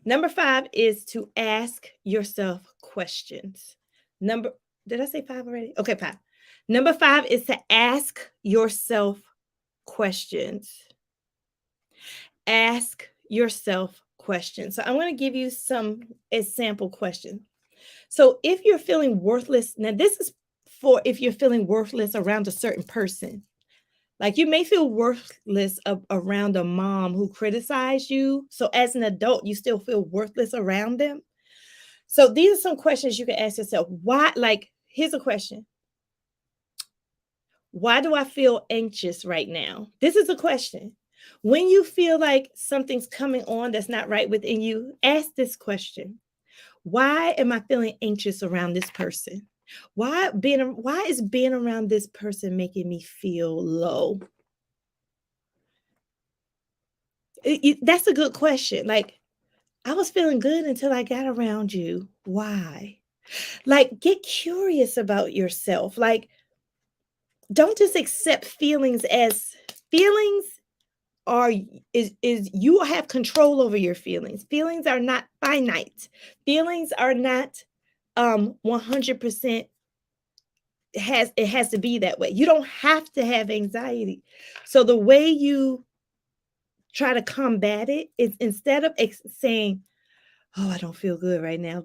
Number 5 is to ask yourself questions. Did I say 5 already? Okay, 5. Number 5 is to ask yourself questions. Ask yourself questions. So I want to give you some example questions. So if you're feeling worthless, now this is for if you're feeling worthless around a certain person. Like you may feel worthless around a mom who criticized you. So as an adult, you still feel worthless around them. So these are some questions you can ask yourself. Why? Like, here's a question. Why do I feel anxious right now? This is a question. When you feel like something's coming on that's not right within you, ask this question. Why am I feeling anxious around this person? Why is being around this person making me feel low? That's a good question. Like, I was feeling good until I got around you. Why? Like, get curious about yourself. Like, don't just accept feelings as feelings are is you have control over your feelings. Feelings are not finite. Feelings are not 100% it has to be that way. You don't have to have anxiety. So the way you try to combat it is instead of saying, oh, I don't feel good right now.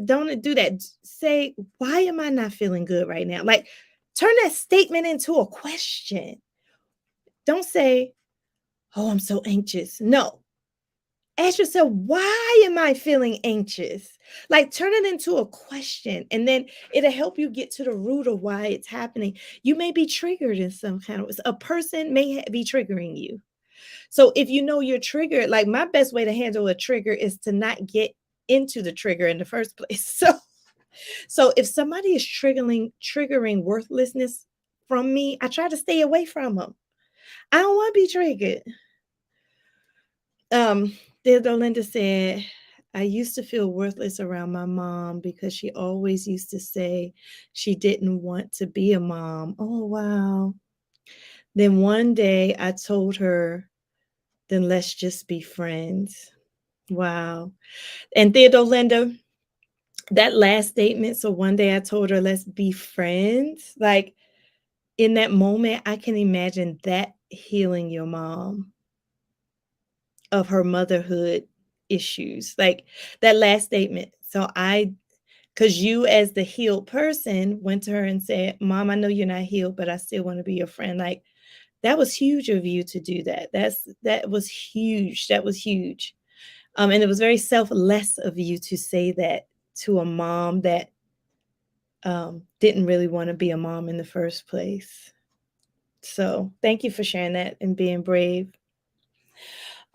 Don't do that. Say, why am I not feeling good right now? Like, turn that statement into a question. Don't say, oh, I'm so anxious. No. Ask yourself, why am I feeling anxious? Like, turn it into a question, and then it'll help you get to the root of why it's happening. You may be triggered in some kind of way. A person may be triggering you. So if you know you're triggered, like my best way to handle a trigger is to not get into the trigger in the first place. So if somebody is triggering worthlessness from me, I try to stay away from them. I don't want to be triggered. Theodore Linda said, I used to feel worthless around my mom because she always used to say she didn't want to be a mom. Oh, wow. Then one day I told her, then let's just be friends. Wow. And Theodore Linda, that last statement, so one day I told her, let's be friends. Like in that moment, I can imagine that healing your mom of her motherhood issues. Like that last statement. Because you, as the healed person, went to her and said, Mom, I know you're not healed, but I still want to be your friend. Like that was huge of you to do that. That was huge. That was huge. And it was very selfless of you to say that to a mom that didn't really want to be a mom in the first place. So thank you for sharing that and being brave.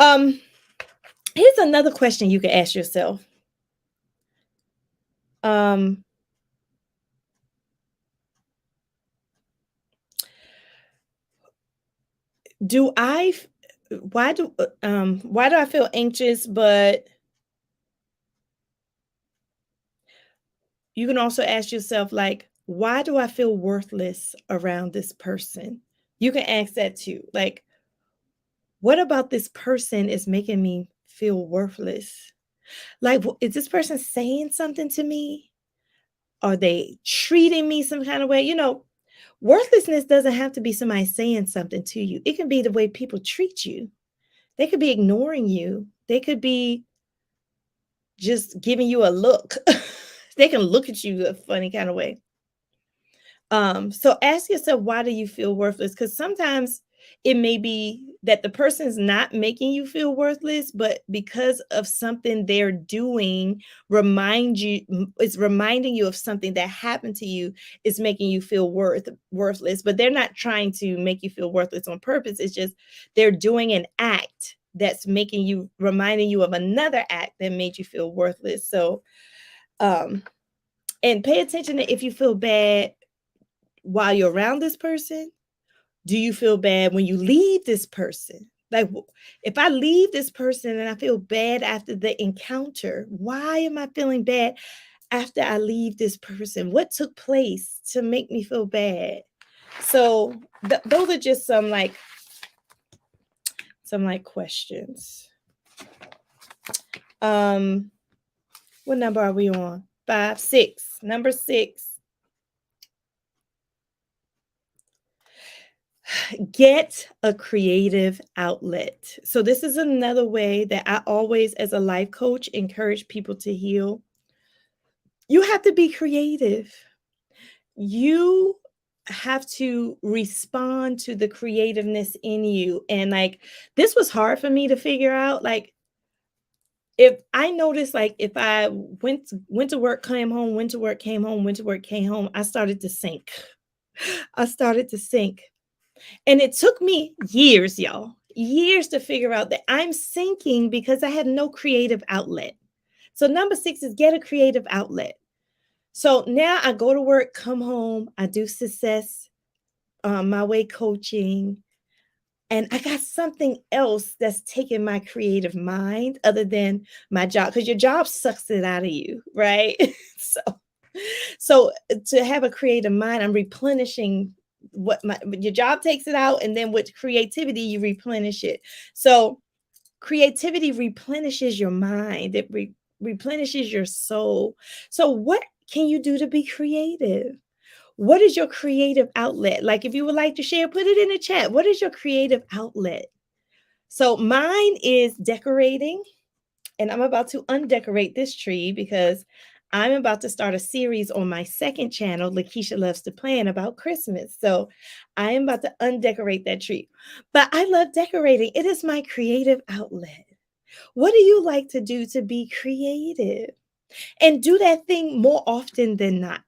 Here's another question you can ask yourself. Why do I feel anxious? But you can also ask yourself, like, why do I feel worthless around this person? You can ask that too. Like, what about this person is making me feel worthless? Like, is this person saying something to me? Are they treating me some kind of way? Worthlessness doesn't have to be somebody saying something to you. It can be the way people treat you. They could be ignoring you. They could be just giving you a look. They can look at you a funny kind of way. So ask yourself, why do you feel worthless? Because sometimes it may be that the person's not making you feel worthless, but because of something they're doing, it's reminding you of something that happened to you, is making you feel worthless. But they're not trying to make you feel worthless on purpose. It's just they're doing an act that's reminding you of another act that made you feel worthless. So um and pay attention to if you feel bad while you're around this person. Do you feel bad when you leave this person? Like, if I leave this person and I feel bad after the encounter, why am I feeling bad after I leave this person? What took place to make me feel bad? So those are just some questions. What number are we on? 5, 6. Number 6. Get a creative outlet. So this is another way that I always, as a life coach, encourage people to heal. You have to be creative. You have to respond to the creativeness in you. And this was hard for me to figure out. If I noticed, if I went to work, came home, went to work, came home, went to work, came home, I started to sink. I started to sink. And it took me years, y'all, years to figure out that I'm sinking because I had no creative outlet. So number 6 is get a creative outlet. So now I go to work, come home, I do success, my way coaching, and I got something else that's taking my creative mind other than my job, because your job sucks it out of you, right? so so to have a creative mind, I'm replenishing your job takes it out, and then with creativity, you replenish it. So creativity replenishes your mind, it replenishes your soul. So what can you do to be creative? What is your creative outlet? Like, if you would like to share, put it in the chat. What is your creative outlet? So mine is decorating. And I'm about to undecorate this tree because I'm about to start a series on my second channel, Lakisha Loves to Plan, about Christmas. So I am about to undecorate that tree. But I love decorating. It is my creative outlet. What do you like to do to be creative? And do that thing more often than not.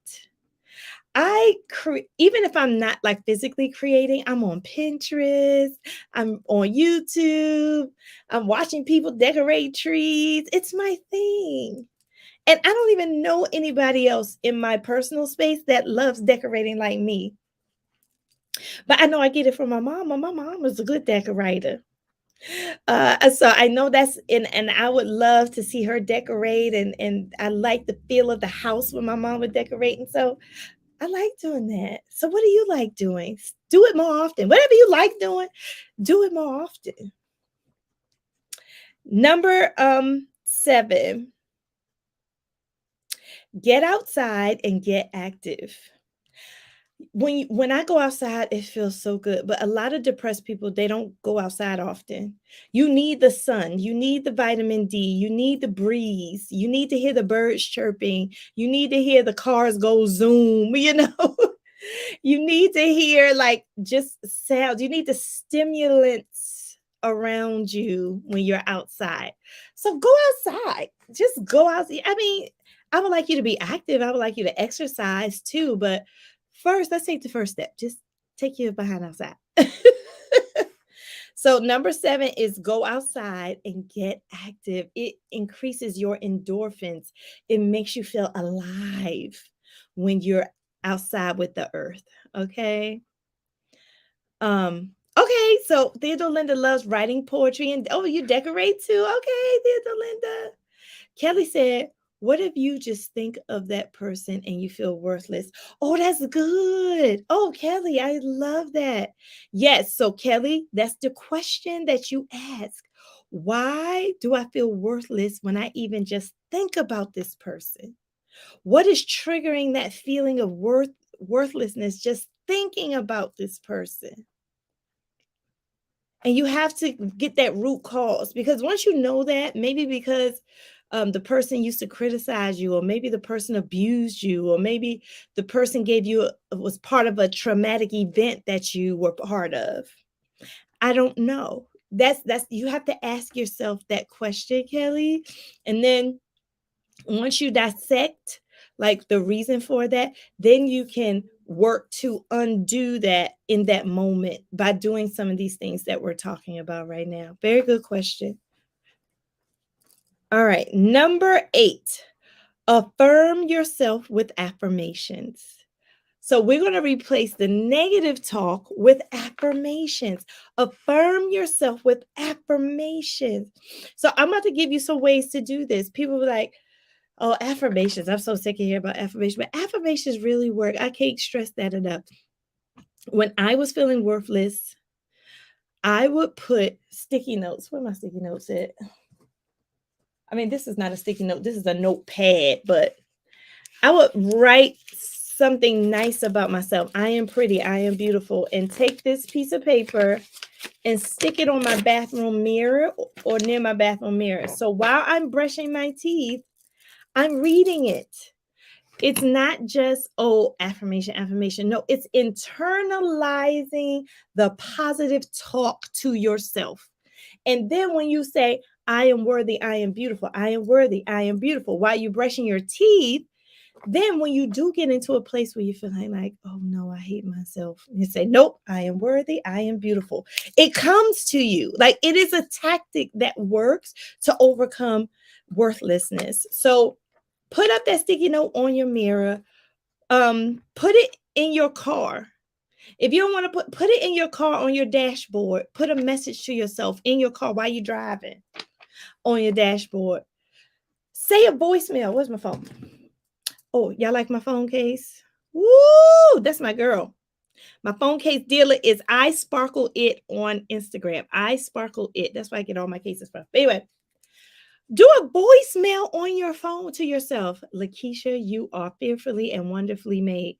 Even if I'm not physically creating, I'm on Pinterest, I'm on YouTube, I'm watching people decorate trees. It's my thing. And I don't even know anybody else in my personal space that loves decorating like me. But I know I get it from my mom. My mom was a good decorator. So I know and I would love to see her decorate, and I like the feel of the house when my mom would decorate. And so I like doing that. So what do you like doing? Do it more often. Whatever you like doing, do it more often. Number 7, get outside and get active. When I go outside, it feels so good. But a lot of depressed people, they don't go outside often. You need the sun, you need the vitamin D, you need the breeze, you need to hear the birds chirping, you need to hear the cars go zoom. You need to hear just sounds. You need the stimulants around you when you're outside. So go outside. Just go out. I mean, I would like you to be active. I would like you to exercise too. But first, let's take the first step. Just take your behind outside. So number 7 is go outside and get active. It increases your endorphins. It makes you feel alive when you're outside with the earth. Okay. Okay, so Theodore Linda loves writing poetry, and you decorate too. Okay, Theodore Linda. Kelly said, what if you just think of that person and you feel worthless? Oh, that's good. Oh, Kelly, I love that. Yes. So, Kelly, that's the question that you ask. Why do I feel worthless when I even just think about this person? What is triggering that feeling of worthlessness just thinking about this person. And you have to get that root cause, because once you know that, maybe because the person used to criticize you, or maybe the person abused you, or maybe the person was part of a traumatic event that you were part of. I don't know. That's you have to ask yourself that question, Kelly. And then once you dissect like the reason for that, then you can work to undo that in that moment by doing some of these things that we're talking about right now. Very good question. All right, number 8, affirm yourself with affirmations. So we're going to replace the negative talk with affirmations. Affirm yourself with affirmations. So I'm about to give you some ways to do this. People were like, oh, affirmations. I'm so sick of hearing about affirmations. But affirmations really work. I can't stress that enough. When I was feeling worthless, I would put sticky notes. Where my sticky notes at? I mean, this is not a sticky note. This is a notepad, but I would write something nice about myself. I am pretty. I am beautiful. And take this piece of paper and stick it on my bathroom mirror or near my bathroom mirror. So while I'm brushing my teeth, I'm reading it. It's not just, oh, affirmation. No, it's internalizing the positive talk to yourself. And then when you say, I am worthy, I am beautiful, I am worthy, I am beautiful, while you're brushing your teeth, then when you do get into a place where you feel like, oh no, I hate myself, you say, nope, I am worthy, I am beautiful. It comes to you. Like, it is a tactic that works to overcome worthlessness. So put up that sticky note on your mirror. Put it in your car. If you don't want to put it in your car on your dashboard. Put a message to yourself in your car while you're driving on your dashboard. Say a voicemail. Where's my phone? Oh, y'all like my phone case? Woo! That's my girl. My phone case dealer is I Sparkle It on Instagram. I Sparkle It. That's where I get all my cases from. But anyway, do a voicemail on your phone to yourself. Lakisha, you are fearfully and wonderfully made.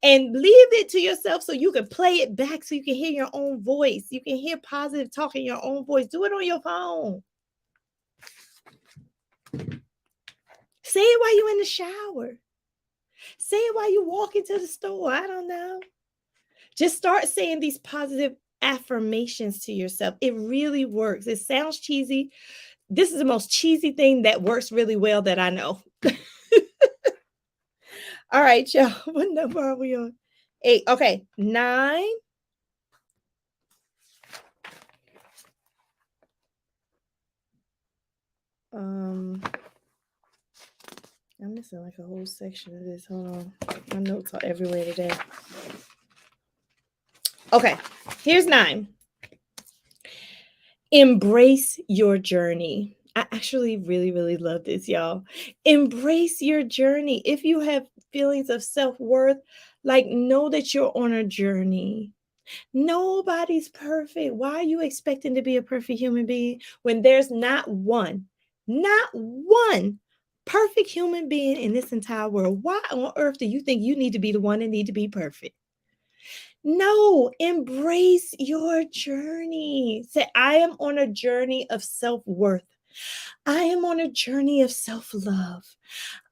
And leave it to yourself so you can play it back so you can hear your own voice. You can hear positive talk in your own voice. Do it on your phone. Say it while you're in the shower. Say it while you walk into the store. I don't know. Just start saying these positive affirmations to yourself. It really works. It sounds cheesy. This is the most cheesy thing that works really well that I know. All right, y'all. What number are we on? 8. Okay. 9. I'm missing like a whole section of this. Hold on. My notes are everywhere today. Okay. Here's 9. Embrace your journey. I actually really, really love this, y'all. Embrace your journey. If you have feelings of self-worth, like, know that you're on a journey. Nobody's perfect. Why are you expecting to be a perfect human being when there's not one perfect human being in this entire world? Why on earth do you think you need to be the one that need to be perfect? No, embrace your journey. Say, I am on a journey of self-worth. I am on a journey of self-love.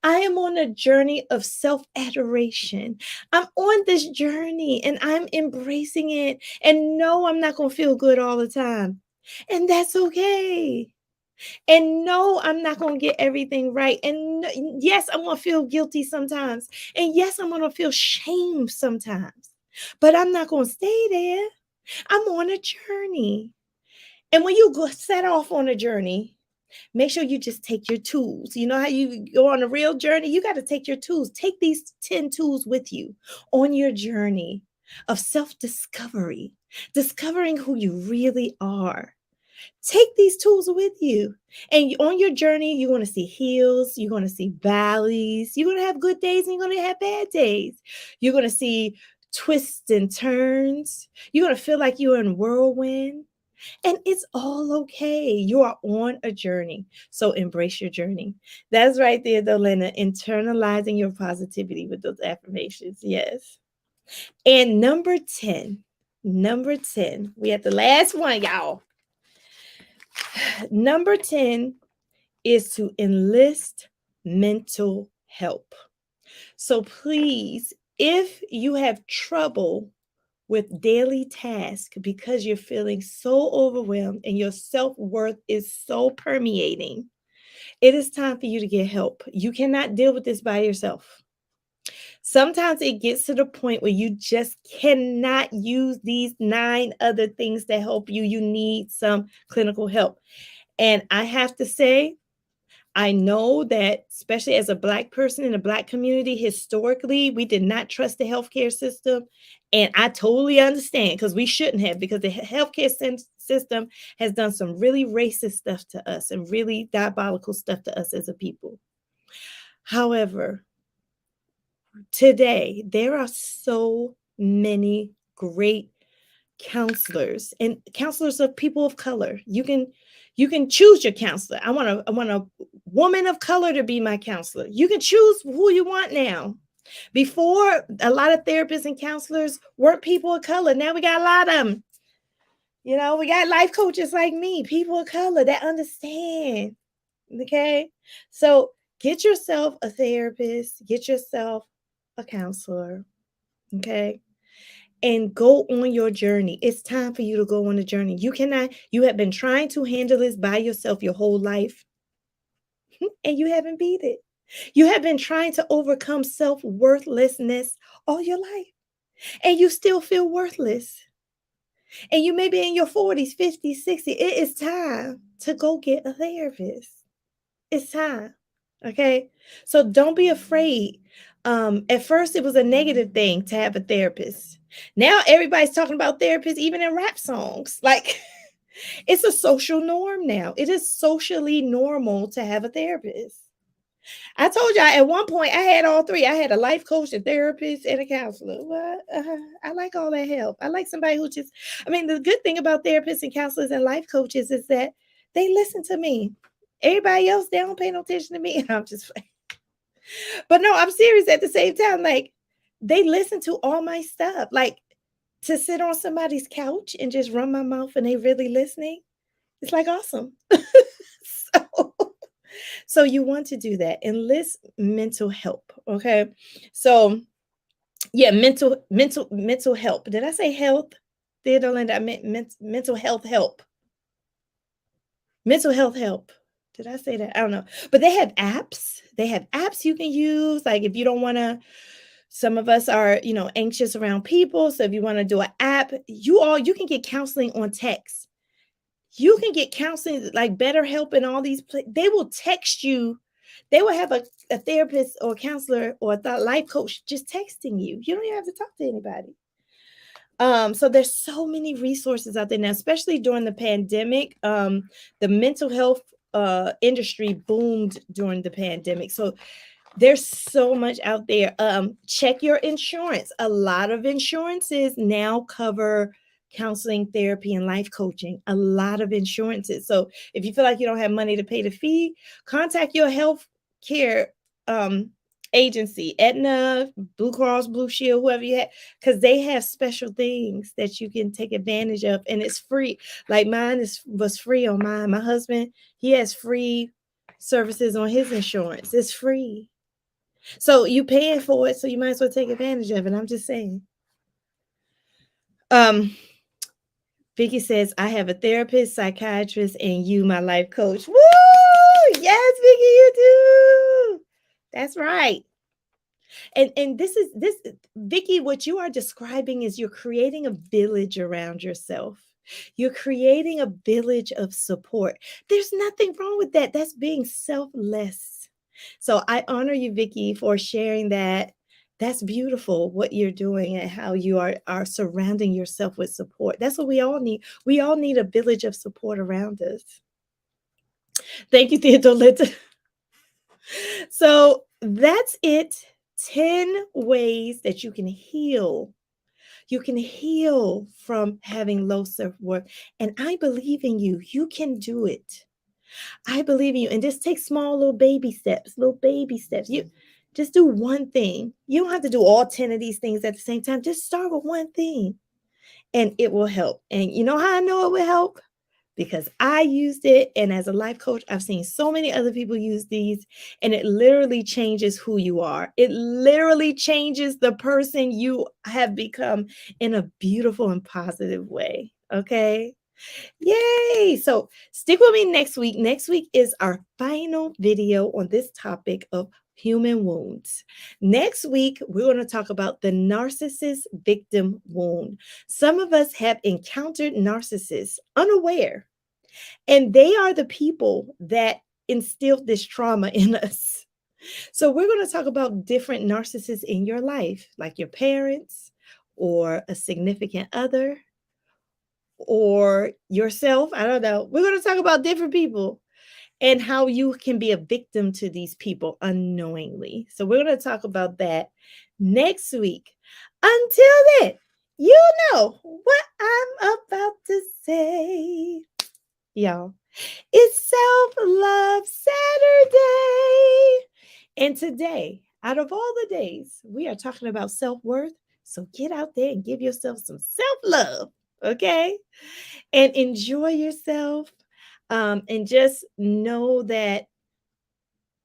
I am on a journey of self-adoration. I'm on this journey and I'm embracing it. And no, I'm not going to feel good all the time. And that's okay. And no, I'm not going to get everything right. And yes, I'm going to feel guilty sometimes. And yes, I'm going to feel shame sometimes. But I'm not going to stay there. I'm on a journey. And when you set off on a journey, make sure you just take your tools. You know how you go on a real journey? You got to take your tools. Take these 10 tools with you on your journey of self-discovery, discovering who you really are. Take these tools with you. And on your journey, you're going to see hills, you're going to see valleys, you're going to have good days and you're going to have bad days. You're going to see twists and turns. You're going to feel like you're in whirlwind. And it's all okay. You are on a journey. So embrace your journey. That's right there, though, Lena. Internalizing your positivity with those affirmations. Yes. And number 10, we had the last one, y'all. Number 10 is to enlist mental help. So please, if you have trouble with daily tasks because you're feeling so overwhelmed and your self-worth is so permeating, it is time for you to get help. You cannot deal with this by yourself. Sometimes it gets to the point where you just cannot use these 9 other things to help you. You need some clinical help. And I have to say, I know that, especially as a Black person in the Black community, historically, we did not trust the healthcare system. And I totally understand, because we shouldn't have, because the healthcare system has done some really racist stuff to us and really diabolical stuff to us as a people. However, today, there are so many great counselors and counselors of people of color. You can choose your counselor. I want a woman of color to be my counselor. You can choose who you want now. Before, a lot of therapists and counselors weren't people of color. Now we got a lot of them. You know, we got life coaches like me, people of color that understand. Okay? So get yourself a therapist, get yourself a counselor. Okay? And go on your journey. It's time for you to go on a journey. You have been trying to handle this by yourself your whole life, and you haven't beat it. You have been trying to overcome self-worthlessness all your life, and you still feel worthless. And you may be in your 40s, 50s, 60s. It is time to go get a therapist. It's time. Okay. So don't be afraid. At first, it was a negative thing to have a therapist. Now everybody's talking about therapists, even in rap songs. Like, it's a social norm now. It is socially normal to have a therapist. I told y'all at one point I had all three. I had a life coach, a therapist, and a counselor. Well, I like all that help. I like somebody who just, I mean, the good thing about therapists and counselors and life coaches is that they listen to me. Everybody else, they don't pay no attention to me. I'm just, but no, I'm serious at the same time. Like, they listen to all my stuff. Like, to sit on somebody's couch and just run my mouth and they really listening, it's like awesome. so, so you want to do that. Enlist mental help. Okay. So yeah, mental help. Did I say health? Theodore Linda, I meant mental health help. Mental health help. Did I say that? I don't know. But they have apps. They have apps you can use. Like, if you don't want to, some of us are, anxious around people. So if you want to do an app, you can get counseling on text. You can get counseling like BetterHelp and all these. They will text you. They will have a therapist or counselor or a life coach just texting you. You don't even have to talk to anybody. So there's so many resources out there now, especially during the pandemic. The mental health industry boomed during the pandemic. So there's so much out there. Check your insurance. A lot of insurances now cover counseling, therapy, and life coaching. A lot of insurances. So if you feel like you don't have money to pay the fee, contact your health care agency, Aetna, Blue Cross, Blue Shield, whoever you have, because they have special things that you can take advantage of, and it's free. Like mine was free on mine. My husband, he has free services on his insurance. It's free. So you paying for it, so you might as well take advantage of it. I'm just saying. Vicky says, I have a therapist, psychiatrist, and you, my life coach. Woo! Yes, Vicky, you do. That's right. And this Vicky, what you are describing is you're creating a village around yourself. You're creating a village of support. There's nothing wrong with that. That's being selfless. So I honor you, Vicky, for sharing that. That's beautiful what you're doing and how you are surrounding yourself with support. That's what we all need. We all need a village of support around us. Thank you, Theodore. So that's it. 10 ways that you can heal. You can heal from having low self-worth. And I believe in you. You can do it. I believe in you. And just take small little baby steps, You Just do one thing. You don't have to do all 10 of these things at the same time. Just start with one thing and it will help. And you know how I know it will help? Because I used it. And as a life coach, I've seen so many other people use these, and it literally changes who you are. It literally changes the person you have become in a beautiful and positive way. Okay. Yay! So stick with me next week. Next week is our final video on this topic of human wounds. Next week, we're going to talk about the narcissist victim wound. Some of us have encountered narcissists unaware, and they are the people that instilled this trauma in us. So we're going to talk about different narcissists in your life, like your parents or a significant other or yourself. I don't know. We're going to talk about different people and how you can be a victim to these people unknowingly. So we're going to talk about that next week. Until then, you know what I'm about to say. Y'all, it's Self-Love Saturday. And today, out of all the days, we are talking about self-worth. So get out there and give yourself some self-love, okay? And enjoy yourself. And just know that,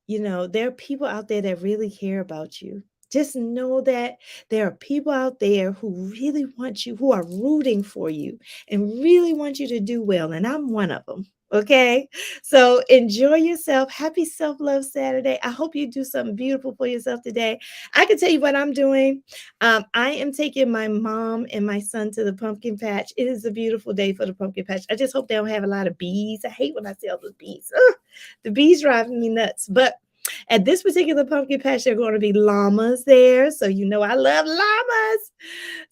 you know, there are people out there that really care about you. Just know that there are people out there who really want you, who are rooting for you and really want you to do well. And I'm one of them. Okay. So enjoy yourself. Happy Self Love Saturday. I hope you do something beautiful for yourself today. I can tell you what I'm doing. I am taking my mom and my son to the pumpkin patch. It is a beautiful day for the pumpkin patch. I just hope they don't have a lot of bees. I hate when I see all those bees. Ugh, the bees driving me nuts. But at this particular pumpkin patch, there are going to be llamas there. So you know I love llamas.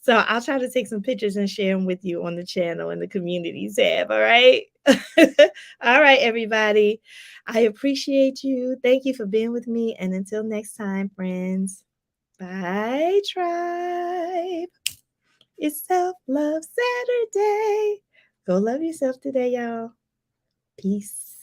So I'll try to take some pictures and share them with you on the channel and the community tab. All right. All right, everybody. I appreciate you. Thank you for being with me. And until next time, friends. Bye, tribe. It's Self-Love Saturday. Go love yourself today, y'all. Peace.